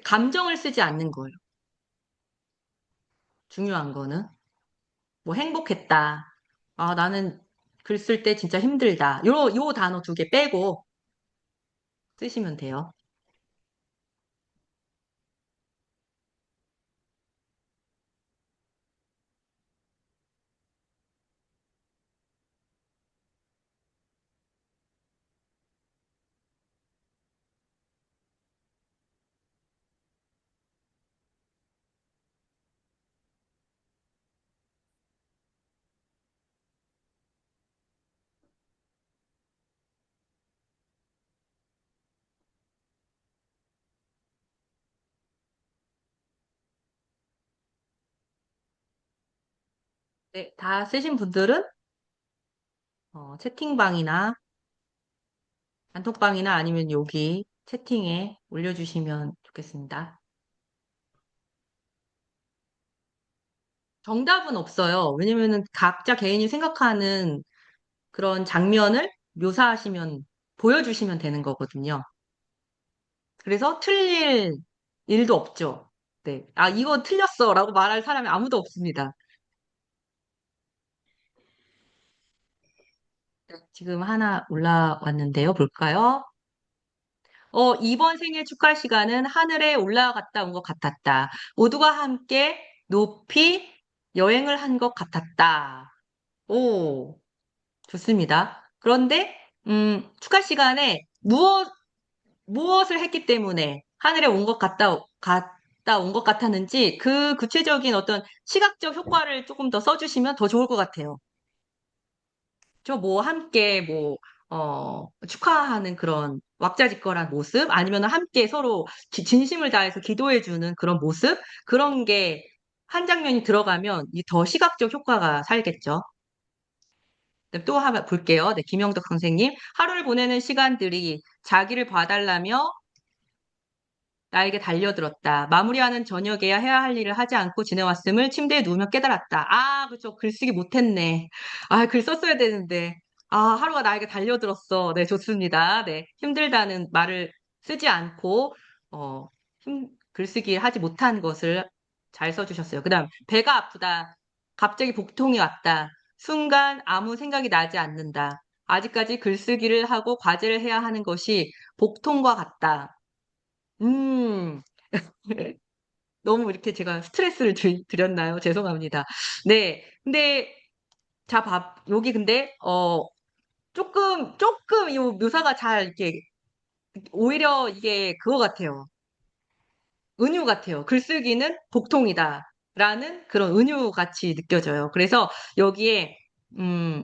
감정을 쓰지 않는 거예요. 중요한 거는. 뭐 행복했다. 나는 글 쓸 때 진짜 힘들다. 요 단어 두 개 빼고 쓰시면 돼요. 네, 다 쓰신 분들은 채팅방이나 단톡방이나 아니면 여기 채팅에 올려주시면 좋겠습니다. 정답은 없어요. 왜냐면은 각자 개인이 생각하는 그런 장면을 묘사하시면, 보여주시면 되는 거거든요. 그래서 틀릴 일도 없죠. 네. 아, 이거 틀렸어 라고 말할 사람이 아무도 없습니다. 지금 하나 올라왔는데요. 볼까요? 이번 생일 축하 시간은 하늘에 올라갔다 온 것 같았다. 모두가 함께 높이 여행을 한 것 같았다. 오, 좋습니다. 그런데, 축하 시간에 무엇을 했기 때문에 하늘에 갔다 온 것 같았는지 그 구체적인 어떤 시각적 효과를 조금 더 써주시면 더 좋을 것 같아요. 함께 축하하는 그런 왁자지껄한 모습, 아니면 함께 서로 진심을 다해서 기도해주는 그런 모습, 그런 게 한 장면이 들어가면 이 더 시각적 효과가 살겠죠. 네, 또 하나 볼게요. 네, 김영덕 선생님. 하루를 보내는 시간들이 자기를 봐달라며 나에게 달려들었다. 마무리하는 저녁에야 해야 할 일을 하지 않고 지내왔음을 침대에 누우며 깨달았다. 아, 그쵸. 글쓰기 못했네. 아, 글 썼어야 되는데. 아, 하루가 나에게 달려들었어. 네, 좋습니다. 네, 힘들다는 말을 쓰지 않고, 글쓰기 하지 못한 것을 잘 써주셨어요. 그 다음, 배가 아프다. 갑자기 복통이 왔다. 순간 아무 생각이 나지 않는다. 아직까지 글쓰기를 하고 과제를 해야 하는 것이 복통과 같다. 음, 너무 이렇게 제가 스트레스를 드렸나요? 죄송합니다. 네. 근데, 자, 여기 근데, 조금, 이 묘사가 잘 이렇게, 오히려 이게 그거 같아요. 은유 같아요. 글쓰기는 복통이다. 라는 그런 은유 같이 느껴져요. 그래서 여기에, 음,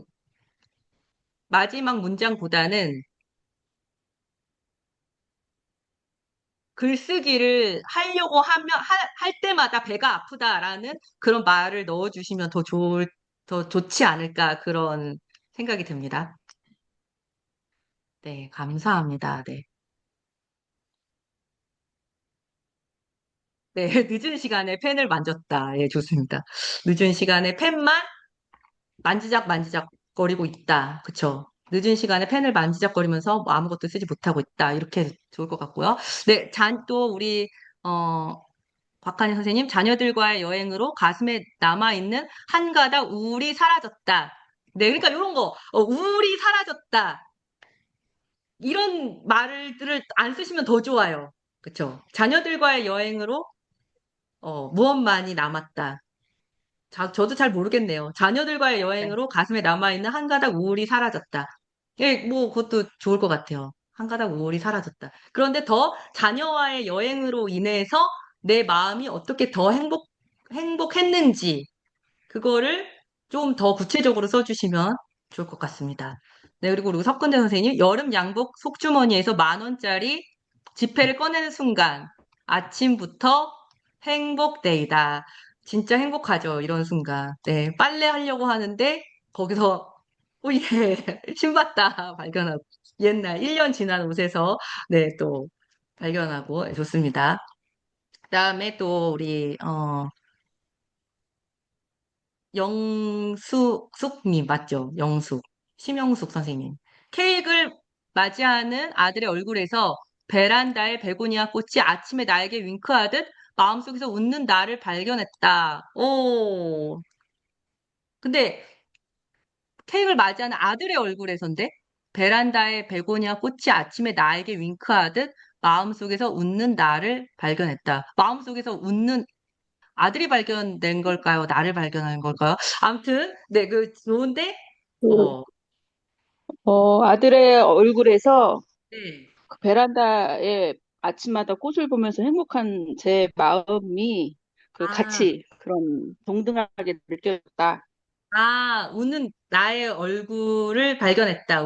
마지막 문장보다는 글쓰기를 하려고 할 때마다 배가 아프다라는 그런 말을 넣어주시면 더 좋지 않을까 그런 생각이 듭니다. 네, 감사합니다. 네. 네, 늦은 시간에 펜을 만졌다. 예, 좋습니다. 늦은 시간에 펜만 만지작거리고 있다. 그쵸? 늦은 시간에 펜을 만지작거리면서 뭐 아무것도 쓰지 못하고 있다. 이렇게 좋을 것 같고요. 네, 또 우리, 어, 곽한희 선생님, 자녀들과의 여행으로 가슴에 남아있는 한 가닥 우울이 사라졌다. 네, 그러니까 이런 거, 우울이 사라졌다. 이런 말들을 안 쓰시면 더 좋아요. 그쵸? 자녀들과의 여행으로, 무엇만이 남았다. 저도 잘 모르겠네요. 자녀들과의 네. 여행으로 가슴에 남아있는 한 가닥 우울이 사라졌다. 예, 뭐, 그것도 좋을 것 같아요. 한 가닥 우울이 사라졌다. 그런데 더 자녀와의 여행으로 인해서 내 마음이 어떻게 더 행복했는지, 그거를 좀 더 구체적으로 써주시면 좋을 것 같습니다. 네, 그리고 우리 석근대 선생님, 여름 양복 속주머니에서 10,000원짜리 지폐를 꺼내는 순간, 아침부터 행복데이다. 진짜 행복하죠, 이런 순간. 네, 빨래 하려고 하는데, 거기서, 오, 예, 신봤다 발견하고, 옛날 1년 지난 옷에서, 네, 또 발견하고, 네, 좋습니다. 그 다음에 또 우리, 영숙님, 맞죠? 심영숙 선생님. 케이크를 맞이하는 아들의 얼굴에서 베란다의 베고니아 꽃이 아침에 나에게 윙크하듯 마음속에서 웃는 나를 발견했다. 오. 근데 케이크를 맞이하는 아들의 얼굴에서인데 베란다의 베고니아 꽃이 아침에 나에게 윙크하듯 마음속에서 웃는 나를 발견했다. 마음속에서 웃는 아들이 발견된 걸까요? 나를 발견한 걸까요? 아무튼, 네, 좋은데, 그, 어, 아들의 얼굴에서 네. 그 베란다에 아침마다 꽃을 보면서 행복한 제 마음이 그 아, 같이 그런 동등하게 느껴졌다. 웃는 나의 얼굴을 발견했다.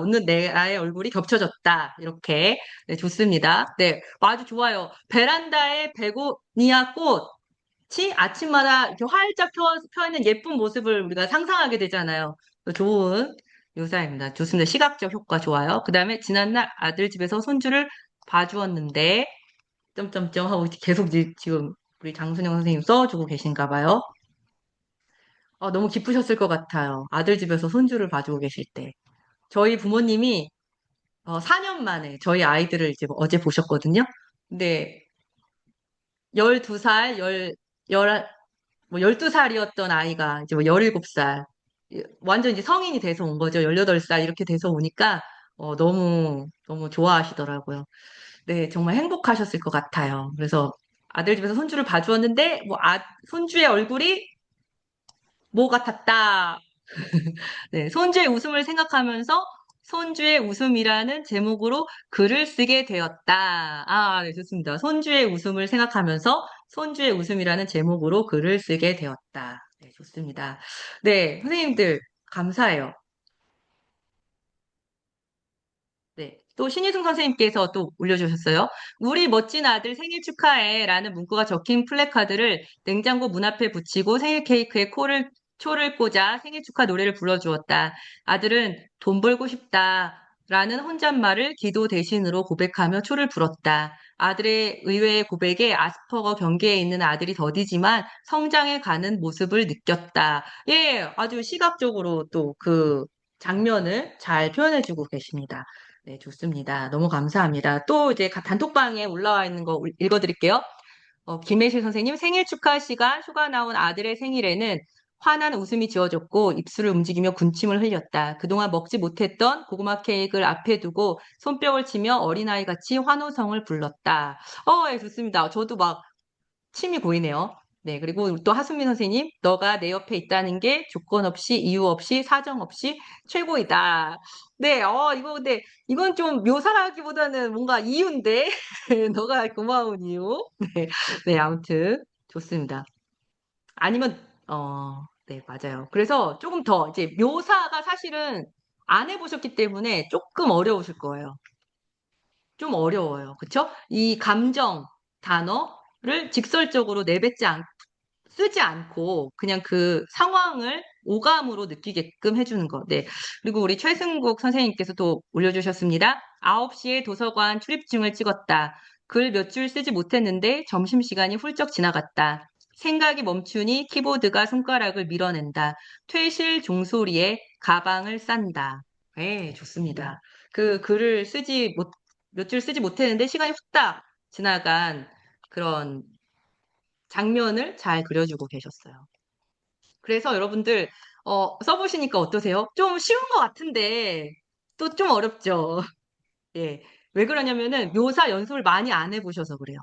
나의 얼굴이 겹쳐졌다. 이렇게. 네, 좋습니다. 네, 아주 좋아요. 베란다에 베고니아 꽃이 아침마다 이렇게 활짝 펴 있는 예쁜 모습을 우리가 상상하게 되잖아요. 좋은, 묘사입니다. 좋습니다. 시각적 효과 좋아요. 그 다음에 지난날 아들 집에서 손주를 봐주었는데 점점점 하고 계속 지금 우리 장순영 선생님 써주고 계신가 봐요. 너무 기쁘셨을 것 같아요. 아들 집에서 손주를 봐주고 계실 때. 저희 부모님이 4년 만에 저희 아이들을 이제 어제 보셨거든요. 근데 12살, 뭐 12살이었던 아이가 이제 뭐 17살, 완전 이제 성인이 돼서 온 거죠. 18살 이렇게 돼서 오니까 너무, 너무 좋아하시더라고요. 네, 정말 행복하셨을 것 같아요. 그래서 아들 집에서 손주를 봐주었는데, 손주의 얼굴이 뭐 같았다. 네, 손주의 웃음을 생각하면서 손주의 웃음이라는 제목으로 글을 쓰게 되었다. 네, 좋습니다. 손주의 웃음을 생각하면서 손주의 웃음이라는 제목으로 글을 쓰게 되었다. 네, 좋습니다. 네, 선생님들, 감사해요. 네. 또 신희승 선생님께서 또 올려주셨어요. 우리 멋진 아들 생일 축하해 라는 문구가 적힌 플래카드를 냉장고 문 앞에 붙이고 생일 케이크에 초를 꽂아 생일 축하 노래를 불러주었다. 아들은 돈 벌고 싶다 라는 혼잣말을 기도 대신으로 고백하며 초를 불었다. 아들의 의외의 고백에 아스퍼거 경계에 있는 아들이 더디지만 성장해 가는 모습을 느꼈다. 예, 아주 시각적으로 또 그 장면을 잘 표현해주고 계십니다. 네, 좋습니다. 너무 감사합니다. 또 이제 단톡방에 올라와 있는 거 읽어드릴게요. 김혜실 선생님 생일 축하 시간 휴가 나온 아들의 생일에는 환한 웃음이 지어졌고 입술을 움직이며 군침을 흘렸다. 그동안 먹지 못했던 고구마 케이크를 앞에 두고 손뼉을 치며 어린아이 같이 환호성을 불렀다. 예, 좋습니다. 저도 막 침이 고이네요. 네, 그리고 또 하수민 선생님, 너가 내 옆에 있다는 게 조건 없이, 이유 없이, 사정 없이 최고이다. 네, 근데, 이건 좀 묘사라기보다는 뭔가 이유인데, 너가 고마운 이유. 네, 네, 아무튼, 좋습니다. 아니면, 네, 맞아요. 그래서 조금 더, 이제 묘사가 사실은 안 해보셨기 때문에 조금 어려우실 거예요. 좀 어려워요. 그쵸? 이 감정 단어를 직설적으로 쓰지 않고 그냥 그 상황을 오감으로 느끼게끔 해주는 거. 네. 그리고 우리 최승국 선생님께서 또 올려주셨습니다. 9시에 도서관 출입증을 찍었다. 글 몇 줄 쓰지 못했는데 점심시간이 훌쩍 지나갔다. 생각이 멈추니 키보드가 손가락을 밀어낸다. 퇴실 종소리에 가방을 싼다. 네, 좋습니다. 그 글을 몇 줄 쓰지 못했는데 시간이 후딱 지나간 그런 장면을 잘 그려주고 계셨어요. 그래서 여러분들, 써보시니까 어떠세요? 좀 쉬운 것 같은데, 또 좀 어렵죠? 예. 왜 그러냐면은 묘사 연습을 많이 안 해보셔서 그래요.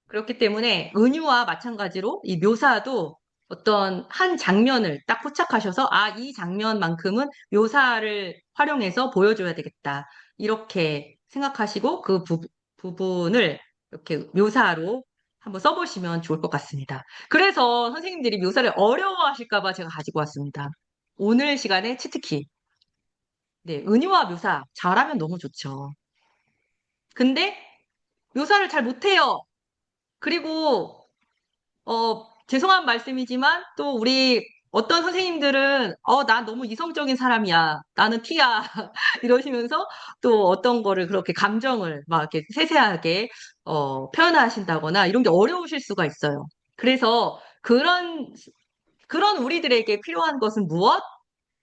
그렇기 때문에 은유와 마찬가지로 이 묘사도 어떤 한 장면을 딱 포착하셔서 이 장면만큼은 묘사를 활용해서 보여줘야 되겠다. 이렇게 생각하시고 그 부분을 이렇게 묘사로 한번 써보시면 좋을 것 같습니다. 그래서 선생님들이 묘사를 어려워하실까 봐 제가 가지고 왔습니다. 오늘 시간에 치트키. 네, 은유와 묘사 잘하면 너무 좋죠. 근데 묘사를 잘 못해요. 그리고 죄송한 말씀이지만 또 우리 어떤 선생님들은 나 너무 이성적인 사람이야. 나는 T야. 이러시면서 또 어떤 거를 그렇게 감정을 막 이렇게 세세하게 표현하신다거나 이런 게 어려우실 수가 있어요. 그래서 그런 우리들에게 필요한 것은 무엇?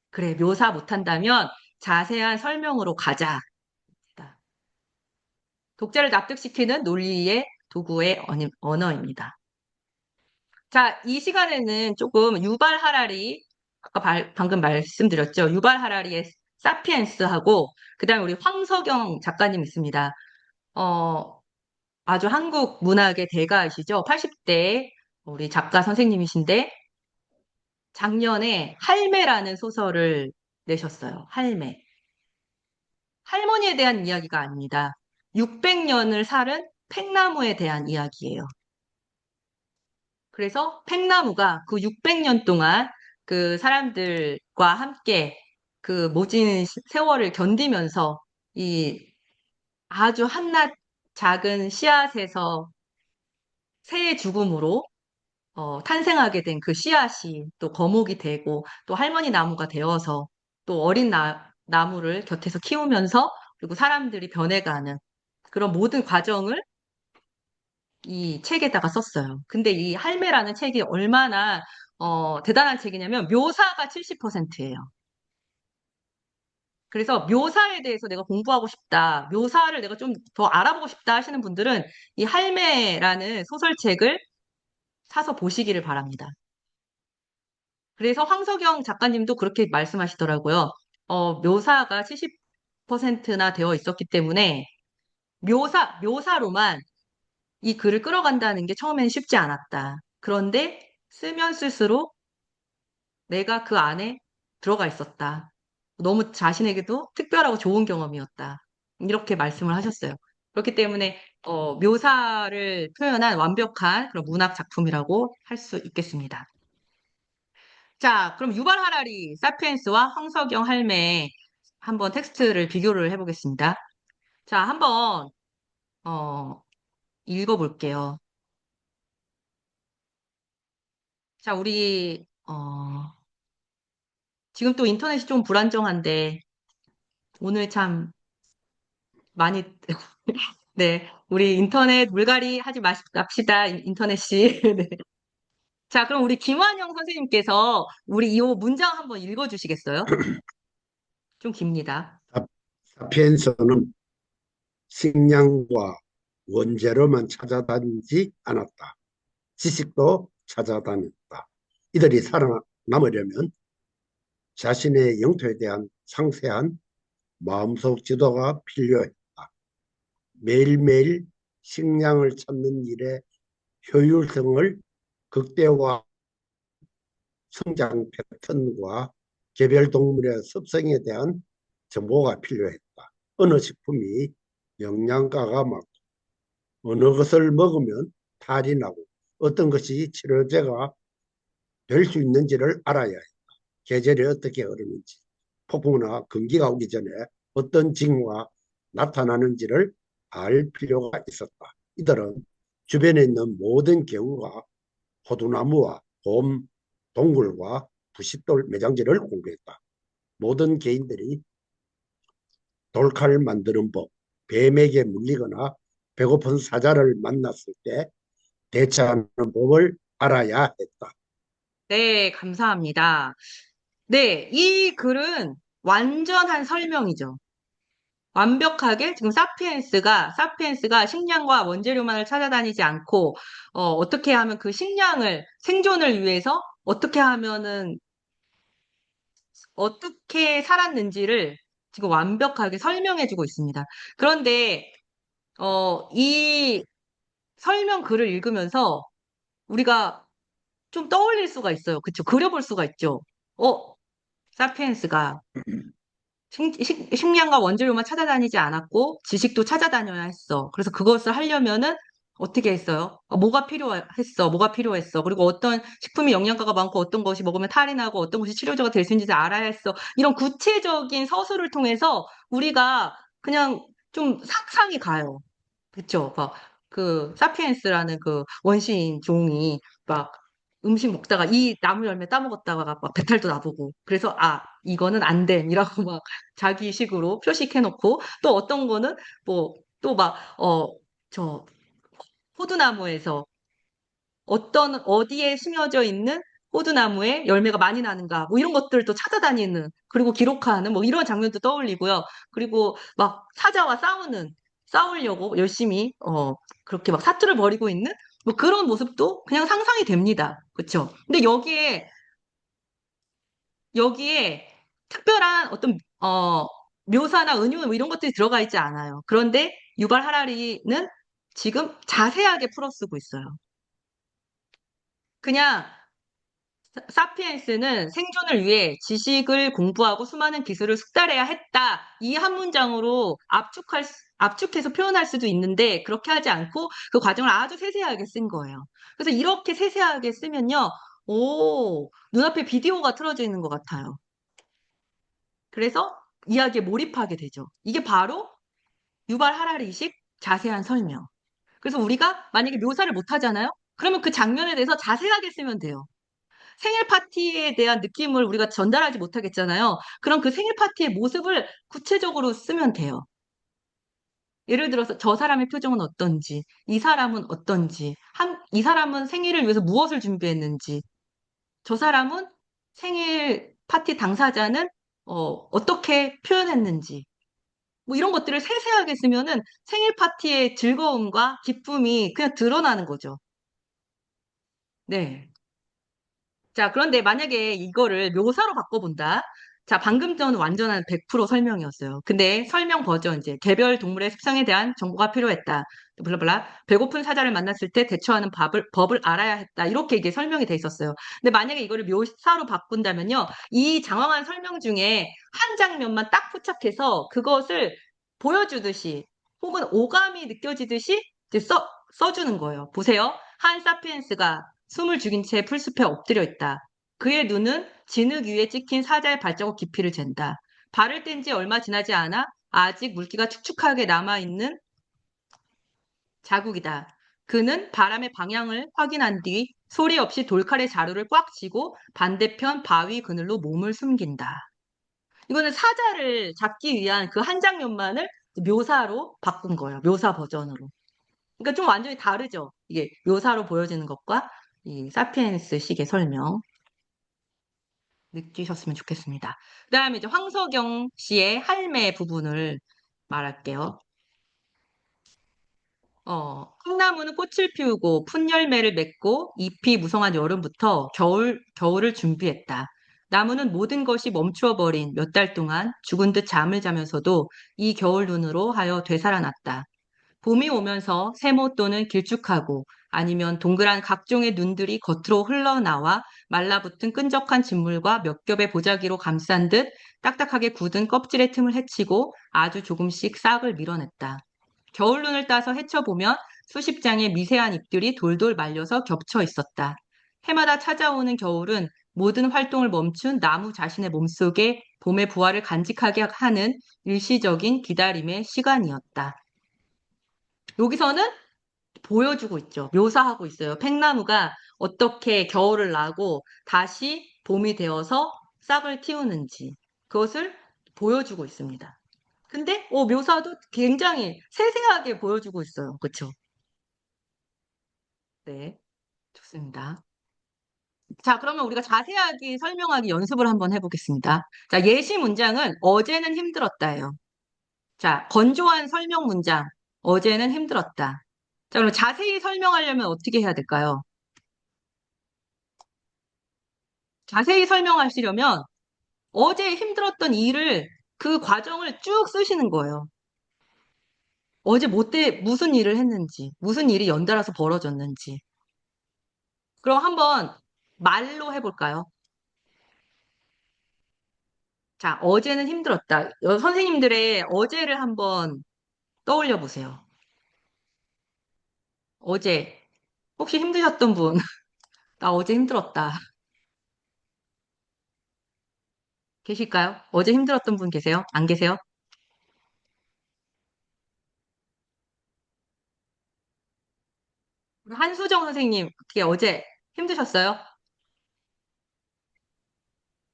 그래, 묘사 못한다면 자세한 설명으로 가자. 독자를 납득시키는 논리의 도구의 언어입니다. 자, 이 시간에는 조금 유발 하라리, 아까 방금 말씀드렸죠. 유발 하라리의 사피엔스하고, 그 다음에 우리 황석영 작가님 있습니다. 아주 한국 문학의 대가이시죠. 80대 우리 작가 선생님이신데, 작년에 할매라는 소설을 내셨어요. 할매. 할머니에 대한 이야기가 아닙니다. 600년을 살은 팽나무에 대한 이야기예요. 그래서 팽나무가 그 600년 동안 그 사람들과 함께 그 모진 세월을 견디면서 이 아주 한낱 작은 씨앗에서 새의 죽음으로 탄생하게 된 그 씨앗이 또 거목이 되고 또 할머니 나무가 되어서 또 어린 나무를 곁에서 키우면서 그리고 사람들이 변해가는 그런 모든 과정을 이 책에다가 썼어요. 근데 이 할매라는 책이 얼마나 대단한 책이냐면 묘사가 70%예요. 그래서 묘사에 대해서 내가 공부하고 싶다, 묘사를 내가 좀 더 알아보고 싶다 하시는 분들은 이 할매라는 소설책을 사서 보시기를 바랍니다. 그래서 황석영 작가님도 그렇게 말씀하시더라고요. 묘사가 70%나 되어 있었기 때문에 묘사로만 이 글을 끌어간다는 게 처음엔 쉽지 않았다. 그런데 쓰면 쓸수록 내가 그 안에 들어가 있었다. 너무 자신에게도 특별하고 좋은 경험이었다. 이렇게 말씀을 하셨어요. 그렇기 때문에 묘사를 표현한 완벽한 그런 문학 작품이라고 할 수 있겠습니다. 자, 그럼 유발 하라리 사피엔스와 황석영 할매 한번 텍스트를 비교를 해보겠습니다. 자, 한번 읽어볼게요. 자, 우리 지금 또 인터넷이 좀 불안정한데 오늘 참 많이 네, 우리 인터넷 물갈이 하지 맙시다, 인터넷이. 네. 자, 그럼 우리 김환영 선생님께서 우리 이 문장 한번 읽어주시겠어요? 좀 깁니다. 사피엔스는 식량과 원재료만 찾아다니지 않았다. 지식도 찾아다녔다. 이들이 살아남으려면 자신의 영토에 대한 상세한 마음속 지도가 필요했다. 매일매일 식량을 찾는 일의 효율성을 극대화 성장 패턴과 개별 동물의 습성에 대한 정보가 필요했다. 어느 식품이 영양가가 많고 어느 것을 먹으면 탈이 나고 어떤 것이 치료제가 될 수 있는지를 알아야 했다. 계절이 어떻게 흐르는지, 폭풍이나 건기가 오기 전에 어떤 징후가 나타나는지를 알 필요가 있었다. 이들은 주변에 있는 모든 개구가 호두나무와 곰, 동굴과 부싯돌 매장지를 공부했다. 모든 개인들이 돌칼을 만드는 법, 뱀에게 물리거나 배고픈 사자를 만났을 때 대처하는 법을 알아야 했다. 네, 감사합니다. 네, 이 글은 완전한 설명이죠. 완벽하게 지금 사피엔스가 식량과 원재료만을 찾아다니지 않고, 어떻게 하면 그 식량을, 생존을 위해서 어떻게 살았는지를 지금 완벽하게 설명해주고 있습니다. 그런데, 이 설명 글을 읽으면서 우리가 좀 떠올릴 수가 있어요. 그쵸? 그려볼 수가 있죠. 사피엔스가 식량과 원재료만 찾아다니지 않았고 지식도 찾아다녀야 했어. 그래서 그것을 하려면은 어떻게 했어요? 뭐가 필요했어. 그리고 어떤 식품이 영양가가 많고 어떤 것이 먹으면 탈이 나고 어떤 것이 치료제가 될 수 있는지 알아야 했어. 이런 구체적인 서술을 통해서 우리가 그냥 좀 상상이 가요. 그쵸? 막, 사피엔스라는 그 원시인 종이 막 음식 먹다가 이 나무 열매 따먹었다가 막 배탈도 나보고. 그래서, 이거는 안 됨이라고 막 자기식으로 표식해놓고 또 어떤 거는 뭐, 또 막, 저, 호두나무에서 어디에 심어져 있는 호두나무에 열매가 많이 나는가, 뭐 이런 것들도 찾아다니는, 그리고 기록하는, 뭐 이런 장면도 떠올리고요. 그리고 막 사자와 싸우려고 열심히, 그렇게 막 사투를 벌이고 있는, 뭐 그런 모습도 그냥 상상이 됩니다. 그쵸? 근데 여기에 특별한 어떤, 묘사나 은유, 뭐 이런 것들이 들어가 있지 않아요. 그런데 유발 하라리는 지금 자세하게 풀어쓰고 있어요. 그냥 사피엔스는 생존을 위해 지식을 공부하고 수많은 기술을 숙달해야 했다. 이 한 문장으로 압축해서 표현할 수도 있는데 그렇게 하지 않고 그 과정을 아주 세세하게 쓴 거예요. 그래서 이렇게 세세하게 쓰면요. 눈앞에 비디오가 틀어져 있는 것 같아요. 그래서 이야기에 몰입하게 되죠. 이게 바로 유발 하라리식 자세한 설명. 그래서 우리가 만약에 묘사를 못 하잖아요? 그러면 그 장면에 대해서 자세하게 쓰면 돼요. 생일 파티에 대한 느낌을 우리가 전달하지 못하겠잖아요. 그럼 그 생일 파티의 모습을 구체적으로 쓰면 돼요. 예를 들어서 저 사람의 표정은 어떤지, 이 사람은 어떤지, 이 사람은 생일을 위해서 무엇을 준비했는지, 저 사람은 생일 파티 당사자는 어떻게 표현했는지, 뭐 이런 것들을 세세하게 쓰면은 생일 파티의 즐거움과 기쁨이 그냥 드러나는 거죠. 네. 자, 그런데 만약에 이거를 묘사로 바꿔본다. 자, 방금 전은 완전한 100% 설명이었어요. 근데 설명 버전 이제 개별 동물의 습성에 대한 정보가 필요했다. 블라블라. 배고픈 사자를 만났을 때 대처하는 법을 알아야 했다. 이렇게 이게 설명이 돼 있었어요. 근데 만약에 이거를 묘사로 바꾼다면요. 이 장황한 설명 중에 한 장면만 딱 포착해서 그것을 보여주듯이 혹은 오감이 느껴지듯이 이제 써주는 거예요. 보세요. 한 사피엔스가 숨을 죽인 채 풀숲에 엎드려 있다. 그의 눈은 진흙 위에 찍힌 사자의 발자국 깊이를 잰다. 발을 뗀 지 얼마 지나지 않아 아직 물기가 축축하게 남아있는 자국이다. 그는 바람의 방향을 확인한 뒤 소리 없이 돌칼의 자루를 꽉 쥐고 반대편 바위 그늘로 몸을 숨긴다. 이거는 사자를 잡기 위한 그 한 장면만을 묘사로 바꾼 거예요. 묘사 버전으로. 그러니까 좀 완전히 다르죠. 이게 묘사로 보여지는 것과 이 사피엔스 식의 설명 느끼셨으면 좋겠습니다. 그다음에 이제 황석영 씨의 할매 부분을 말할게요. 콩나무는 꽃을 피우고 푼 열매를 맺고 잎이 무성한 여름부터 겨울을 준비했다. 나무는 모든 것이 멈추어 버린 몇 달 동안 죽은 듯 잠을 자면서도 이 겨울 눈으로 하여 되살아났다. 봄이 오면서 세모 또는 길쭉하고 아니면 동그란 각종의 눈들이 겉으로 흘러나와 말라붙은 끈적한 진물과 몇 겹의 보자기로 감싼 듯 딱딱하게 굳은 껍질의 틈을 헤치고 아주 조금씩 싹을 밀어냈다. 겨울 눈을 따서 헤쳐보면 수십 장의 미세한 잎들이 돌돌 말려서 겹쳐 있었다. 해마다 찾아오는 겨울은 모든 활동을 멈춘 나무 자신의 몸속에 봄의 부활을 간직하게 하는 일시적인 기다림의 시간이었다. 여기서는 보여주고 있죠. 묘사하고 있어요. 팽나무가 어떻게 겨울을 나고 다시 봄이 되어서 싹을 틔우는지 그것을 보여주고 있습니다. 근데 묘사도 굉장히 세세하게 보여주고 있어요. 그렇죠? 네, 좋습니다. 자, 그러면 우리가 자세하게 설명하기 연습을 한번 해보겠습니다. 자, 예시 문장은 어제는 힘들었다예요. 자, 건조한 설명 문장. 어제는 힘들었다. 자, 그럼 자세히 설명하려면 어떻게 해야 될까요? 자세히 설명하시려면 어제 힘들었던 일을 그 과정을 쭉 쓰시는 거예요. 어제 무슨 일을 했는지, 무슨 일이 연달아서 벌어졌는지. 그럼 한번 말로 해볼까요? 자, 어제는 힘들었다. 선생님들의 어제를 한번 떠올려 보세요. 어제, 혹시 힘드셨던 분? 나 어제 힘들었다. 계실까요? 어제 힘들었던 분 계세요? 안 계세요? 우리 한수정 선생님, 어떻게 어제 힘드셨어요?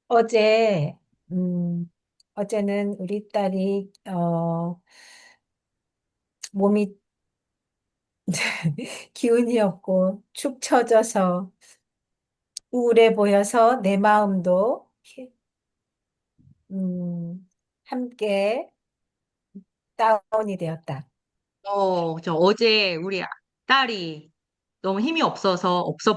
어제, 어제는 우리 딸이, 몸이 기운이 없고 축 처져서 우울해 보여서 내 마음도, 함께 다운이 되었다. 저 어제 우리 딸이 너무 힘이 없어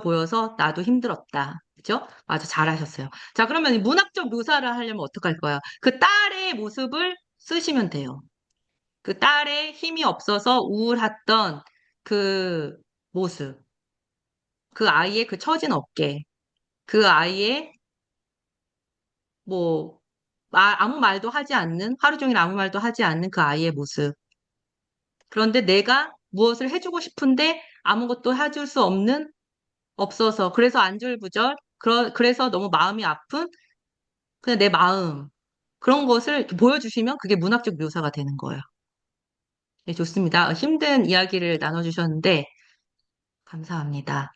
보여서 나도 힘들었다. 그죠? 맞아, 잘하셨어요. 자, 그러면 이 문학적 묘사를 하려면 어떡할 거예요? 그 딸의 모습을 쓰시면 돼요. 그 딸의 힘이 없어서 우울했던 그 모습, 그 아이의 그 처진 어깨, 그 아이의 뭐, 아무 말도 하지 않는, 하루 종일 아무 말도 하지 않는 그 아이의 모습. 그런데 내가 무엇을 해주고 싶은데 아무것도 해줄 수 없어서, 그래서 안절부절, 그래서 너무 마음이 아픈, 그냥 내 마음. 그런 것을 이렇게 보여주시면 그게 문학적 묘사가 되는 거예요. 네, 좋습니다. 힘든 이야기를 나눠주셨는데, 감사합니다.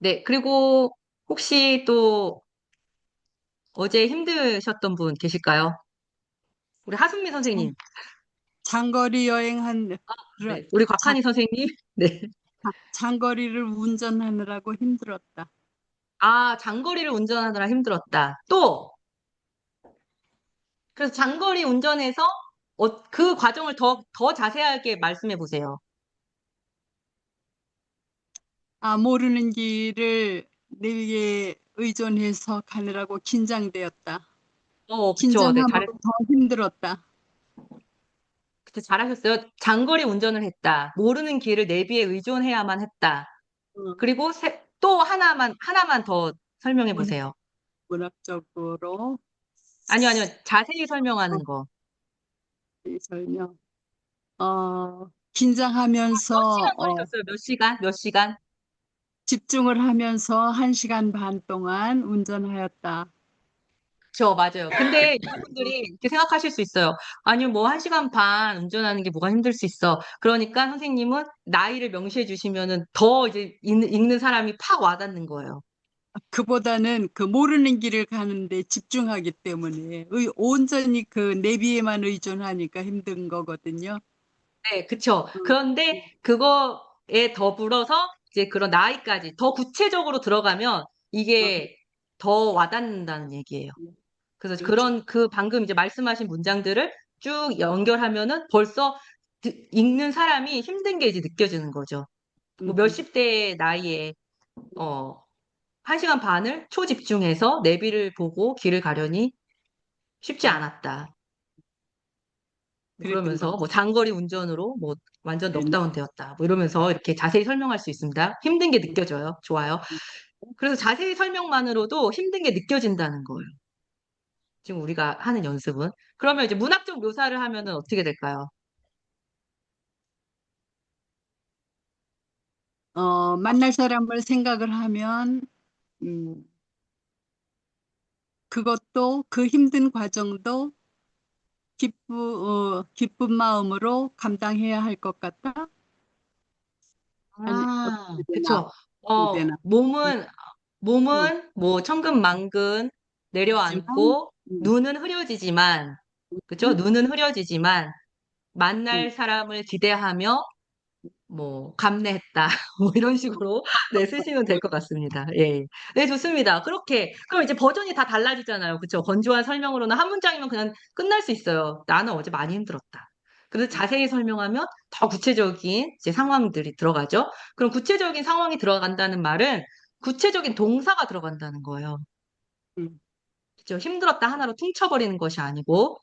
네, 그리고 혹시 또 어제 힘드셨던 분 계실까요? 우리 하순미 장, 선생님. 장거리 여행한, 그런, 네, 우리 장, 곽한희 선생님. 네. 장거리를 운전하느라고 힘들었다. 아, 장거리를 운전하느라 힘들었다. 또, 그래서 장거리 운전해서 그 과정을 더 자세하게 말씀해 보세요. 아, 모르는 길을 내비에 의존해서 가느라고 긴장되었다. 그쵸. 네, 긴장함으로 더 힘들었다. 그쵸, 잘하셨어요. 장거리 운전을 했다. 모르는 길을 내비에 의존해야만 했다. 어, 그리고 또 하나만 더 설명해 문, 보세요. 문학적으로 아니요. 자세히 어, 설명하는 거. 이 설명. 몇 긴장하면서 시간 걸리셨어요? 몇 시간? 몇 시간? 집중을 하면서 1시간 반 동안 운전하였다. 그쵸, 맞아요. 근데 여러분들이 이렇게 생각하실 수 있어요. 아니요, 뭐, 1시간 반 운전하는 게 뭐가 힘들 수 있어. 그러니까 선생님은 나이를 명시해 주시면은 더 이제 읽는 사람이 팍 와닿는 거예요. 그보다는 그 모르는 길을 가는데 집중하기 때문에 온전히 그 내비에만 의존하니까 힘든 거거든요. 네, 그쵸. 음, 그런데 그거에 더불어서 이제 그런 나이까지 더 구체적으로 들어가면 어, 이게 더 와닿는다는 얘기예요. 그래서 그렇죠. 그 방금 이제 말씀하신 문장들을 쭉 연결하면은 벌써 읽는 사람이 힘든 게 이제 느껴지는 거죠. 뭐 음, 몇십 대 나이에, 어, 1시간 반을 초집중해서 내비를 보고 길을 가려니 쉽지 음, 않았다. 뭐 그랬던 것 그러면서 뭐 장거리 운전으로 뭐 완전 같아요. 넉다운 되었다. 뭐 이러면서 이렇게 자세히 설명할 수 있습니다. 힘든 게 느껴져요. 좋아요. 그래서 자세히 설명만으로도 힘든 게 느껴진다는 거예요. 지금 우리가 하는 연습은. 그러면 이제 문학적 묘사를 하면은 어떻게 될까요? 만날 사람을 생각을 하면 음, 그것도 그 힘든 과정도 기쁜 마음으로 감당해야 할 것 같다. 아니 아, 어떻게 되나 그쵸. 어떻게 되나. 음, 음, 몸은 뭐 천근만근 하지만 내려앉고 음, 눈은 흐려지지만, 그쵸? 음, 눈은 흐려지지만 음, 만날 사람을 기대하며 뭐 감내했다. 뭐 이런 식으로 네, 쓰시면 될 것 같습니다. 예. 네, 좋습니다. 그렇게 그럼 이제 버전이 다 달라지잖아요. 그쵸? 건조한 설명으로는 한 문장이면 그냥 끝날 수 있어요. 나는 어제 많이 힘들었다. 그래서 자세히 설명하면 더 구체적인 이제 상황들이 들어가죠. 그럼 구체적인 상황이 들어간다는 말은 구체적인 동사가 들어간다는 거예요. 음, 그죠? 힘들었다 하나로 퉁쳐버리는 것이 아니고,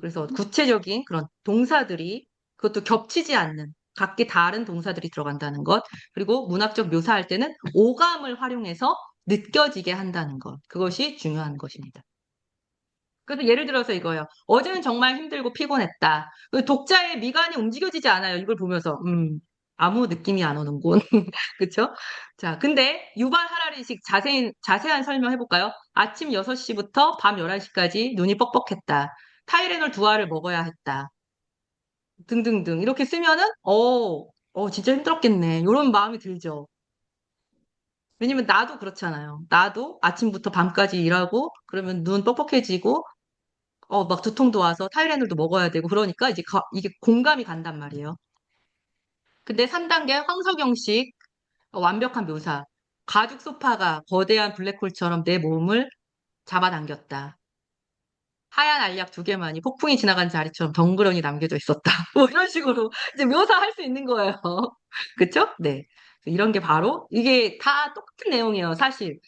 그래서 구체적인 그런 동사들이, 그것도 겹치지 않는, 각기 다른 동사들이 들어간다는 것, 그리고 문학적 묘사할 때는 오감을 활용해서 느껴지게 한다는 것, 그것이 중요한 것입니다. 그래서 예를 들어서 이거예요. 어제는 정말 힘들고 피곤했다. 그 독자의 미간이 움직여지지 않아요. 이걸 보면서, 아무 느낌이 안 오는군. 그쵸? 자, 근데 유발 하라리식 자세한 설명 해볼까요? 아침 6시부터 밤 11시까지 눈이 뻑뻑했다. 타이레놀 2알을 먹어야 했다. 등등등. 이렇게 쓰면은, 진짜 힘들었겠네. 이런 마음이 들죠. 왜냐면 나도 그렇잖아요. 나도 아침부터 밤까지 일하고, 그러면 눈 뻑뻑해지고, 막 두통도 와서 타이레놀도 먹어야 되고, 그러니까 이제 이게 공감이 간단 말이에요. 근데 3단계 황석영식 완벽한 묘사. 가죽 소파가 거대한 블랙홀처럼 내 몸을 잡아당겼다. 하얀 알약 2개만이 폭풍이 지나간 자리처럼 덩그러니 남겨져 있었다. 뭐 이런 식으로 이제 묘사할 수 있는 거예요. 그쵸? 네. 이런 게 바로 이게 다 똑같은 내용이에요, 사실.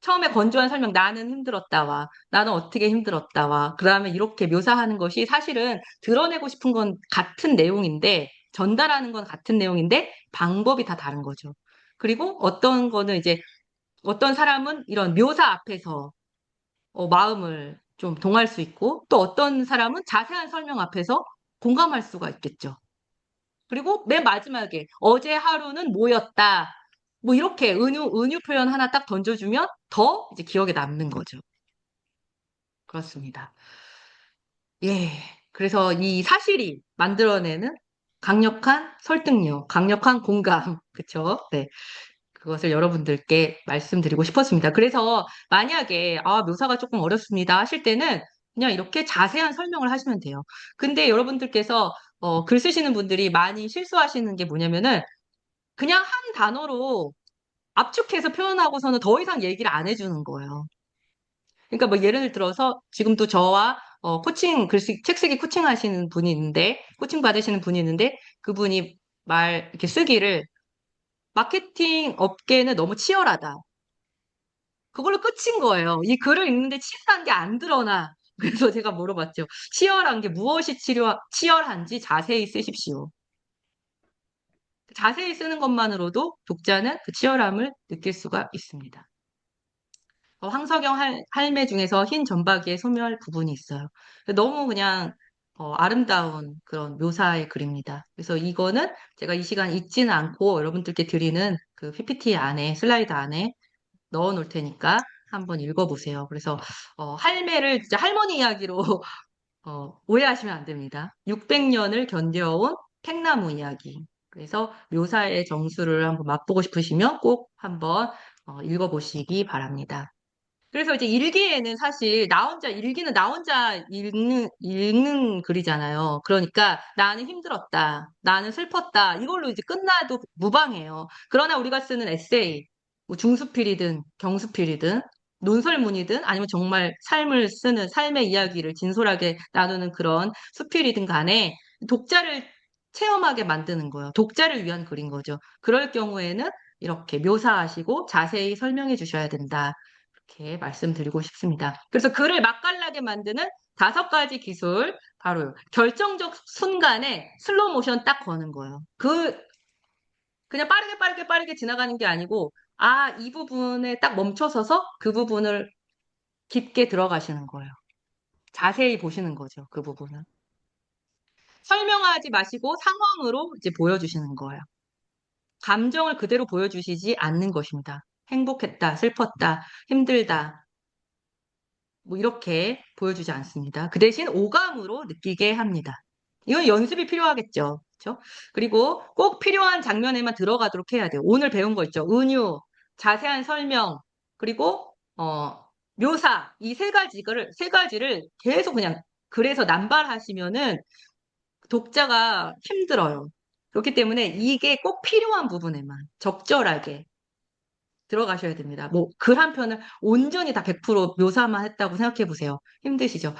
처음에 건조한 설명, 나는 힘들었다와, 나는 어떻게 힘들었다와, 그 다음에 이렇게 묘사하는 것이 사실은 드러내고 싶은 건 같은 내용인데, 전달하는 건 같은 내용인데, 방법이 다 다른 거죠. 그리고 어떤 거는 이제, 어떤 사람은 이런 묘사 앞에서 마음을 좀 동할 수 있고, 또 어떤 사람은 자세한 설명 앞에서 공감할 수가 있겠죠. 그리고 맨 마지막에, 어제 하루는 뭐였다. 뭐 이렇게 은유 표현 하나 딱 던져주면 더 이제 기억에 남는 거죠. 그렇습니다. 예. 그래서 이 사실이 만들어내는 강력한 설득력, 강력한 공감. 그쵸? 네. 그것을 여러분들께 말씀드리고 싶었습니다. 그래서 만약에 묘사가 조금 어렵습니다 하실 때는 그냥 이렇게 자세한 설명을 하시면 돼요. 근데 여러분들께서 글 쓰시는 분들이 많이 실수하시는 게 뭐냐면은 그냥 한 단어로 압축해서 표현하고서는 더 이상 얘기를 안 해주는 거예요. 그러니까 뭐 예를 들어서 지금도 저와 책 쓰기 코칭 하시는 분이 있는데, 코칭 받으시는 분이 있는데, 그분이 이렇게 쓰기를 마케팅 업계는 너무 치열하다. 그걸로 끝인 거예요. 이 글을 읽는데 치열한 게 안 드러나. 그래서 제가 물어봤죠. 치열한 게 무엇이 치열한지 자세히 쓰십시오. 자세히 쓰는 것만으로도 독자는 그 치열함을 느낄 수가 있습니다. 황석영 할매 중에서 흰 점박이의 소멸 부분이 있어요. 너무 그냥 아름다운 그런 묘사의 글입니다. 그래서 이거는 제가 이 시간 잊지는 않고 여러분들께 드리는 그 PPT 안에, 슬라이드 안에 넣어 놓을 테니까 한번 읽어보세요. 그래서 할매를 진짜 할머니 이야기로 오해하시면 안 됩니다. 600년을 견뎌온 팽나무 이야기. 그래서 묘사의 정수를 한번 맛보고 싶으시면 꼭 한번 읽어보시기 바랍니다. 그래서 이제 일기에는 사실 일기는 나 혼자 읽는 글이잖아요. 그러니까 나는 힘들었다, 나는 슬펐다, 이걸로 이제 끝나도 무방해요. 그러나 우리가 쓰는 에세이, 뭐 중수필이든 경수필이든 논설문이든 아니면 정말 삶의 이야기를 진솔하게 나누는 그런 수필이든 간에 독자를 체험하게 만드는 거예요. 독자를 위한 글인 거죠. 그럴 경우에는 이렇게 묘사하시고 자세히 설명해 주셔야 된다. 이렇게 말씀드리고 싶습니다. 그래서 글을 맛깔나게 만드는 5가지 기술, 바로 결정적 순간에 슬로우 모션 딱 거는 거예요. 그냥 빠르게 지나가는 게 아니고, 이 부분에 딱 멈춰서서 그 부분을 깊게 들어가시는 거예요. 자세히 보시는 거죠, 그 부분은. 설명하지 마시고 상황으로 이제 보여주시는 거예요. 감정을 그대로 보여주시지 않는 것입니다. 행복했다, 슬펐다, 힘들다, 뭐 이렇게 보여주지 않습니다. 그 대신 오감으로 느끼게 합니다. 이건 연습이 필요하겠죠. 그렇죠? 그리고 꼭 필요한 장면에만 들어가도록 해야 돼요. 오늘 배운 거 있죠. 은유, 자세한 설명, 그리고 묘사, 이 세 가지를 계속 그냥 글에서 남발하시면은 독자가 힘들어요. 그렇기 때문에 이게 꼭 필요한 부분에만 적절하게 들어가셔야 됩니다. 뭐, 글 한 편을 온전히 다 100% 묘사만 했다고 생각해 보세요. 힘드시죠?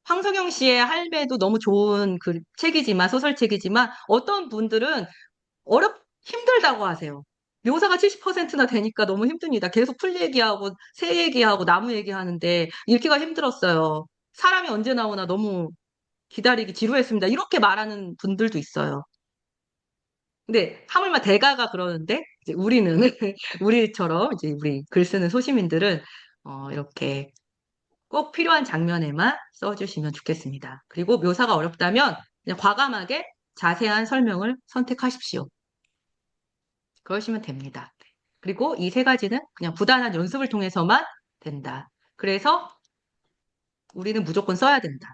황석영 씨의 할배도 너무 좋은 책이지만, 소설책이지만, 어떤 분들은 힘들다고 하세요. 묘사가 70%나 되니까 너무 힘듭니다. 계속 풀 얘기하고, 새 얘기하고, 나무 얘기하는데, 읽기가 힘들었어요. 사람이 언제 나오나 너무 기다리기 지루했습니다. 이렇게 말하는 분들도 있어요. 근데 하물며 대가가 그러는데 이제 우리는 우리처럼 이제 우리 글 쓰는 소시민들은 이렇게 꼭 필요한 장면에만 써주시면 좋겠습니다. 그리고 묘사가 어렵다면 그냥 과감하게 자세한 설명을 선택하십시오. 그러시면 됩니다. 그리고 이 3가지는 그냥 부단한 연습을 통해서만 된다. 그래서 우리는 무조건 써야 된다.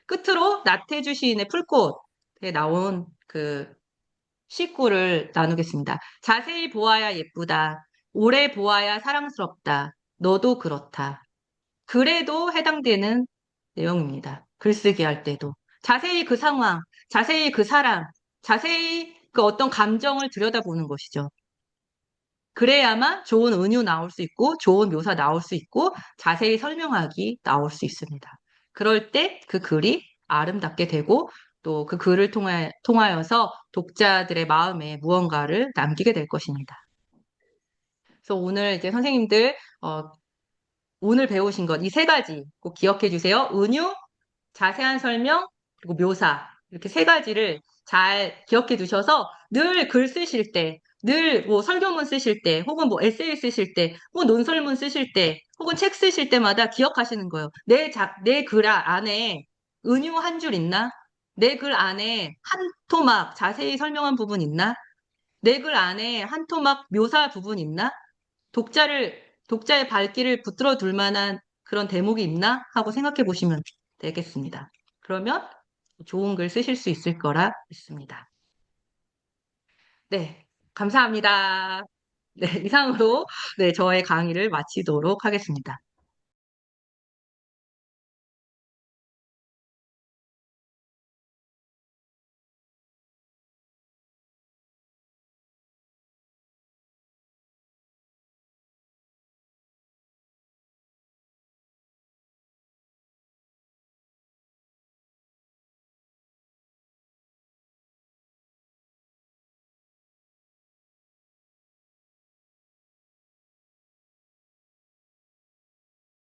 끝으로 나태주 시인의 풀꽃에 나온 그 시구를 나누겠습니다. 자세히 보아야 예쁘다. 오래 보아야 사랑스럽다. 너도 그렇다. 글에도 해당되는 내용입니다. 글쓰기 할 때도. 자세히 그 상황, 자세히 그 사람, 자세히 그 어떤 감정을 들여다보는 것이죠. 그래야만 좋은 은유 나올 수 있고, 좋은 묘사 나올 수 있고, 자세히 설명하기 나올 수 있습니다. 그럴 때 그 글이 아름답게 되고, 또 그 글을 통하여서 독자들의 마음에 무언가를 남기게 될 것입니다. 그래서 오늘 이제 선생님들, 오늘 배우신 것, 이 3가지 꼭 기억해 주세요. 은유, 자세한 설명, 그리고 묘사. 이렇게 3가지를 잘 기억해 두셔서 늘 글 쓰실 때, 늘 뭐 설교문 쓰실 때, 혹은 뭐 에세이 쓰실 때, 혹은 논설문 쓰실 때, 혹은 책 쓰실 때마다 기억하시는 거예요. 내 글 안에 은유 한 줄 있나? 내 글 안에 한 토막 자세히 설명한 부분 있나? 내 글 안에 한 토막 묘사 부분 있나? 독자의 발길을 붙들어 둘 만한 그런 대목이 있나? 하고 생각해 보시면 되겠습니다. 그러면 좋은 글 쓰실 수 있을 거라 믿습니다. 네, 감사합니다. 네, 이상으로 네, 저의 강의를 마치도록 하겠습니다.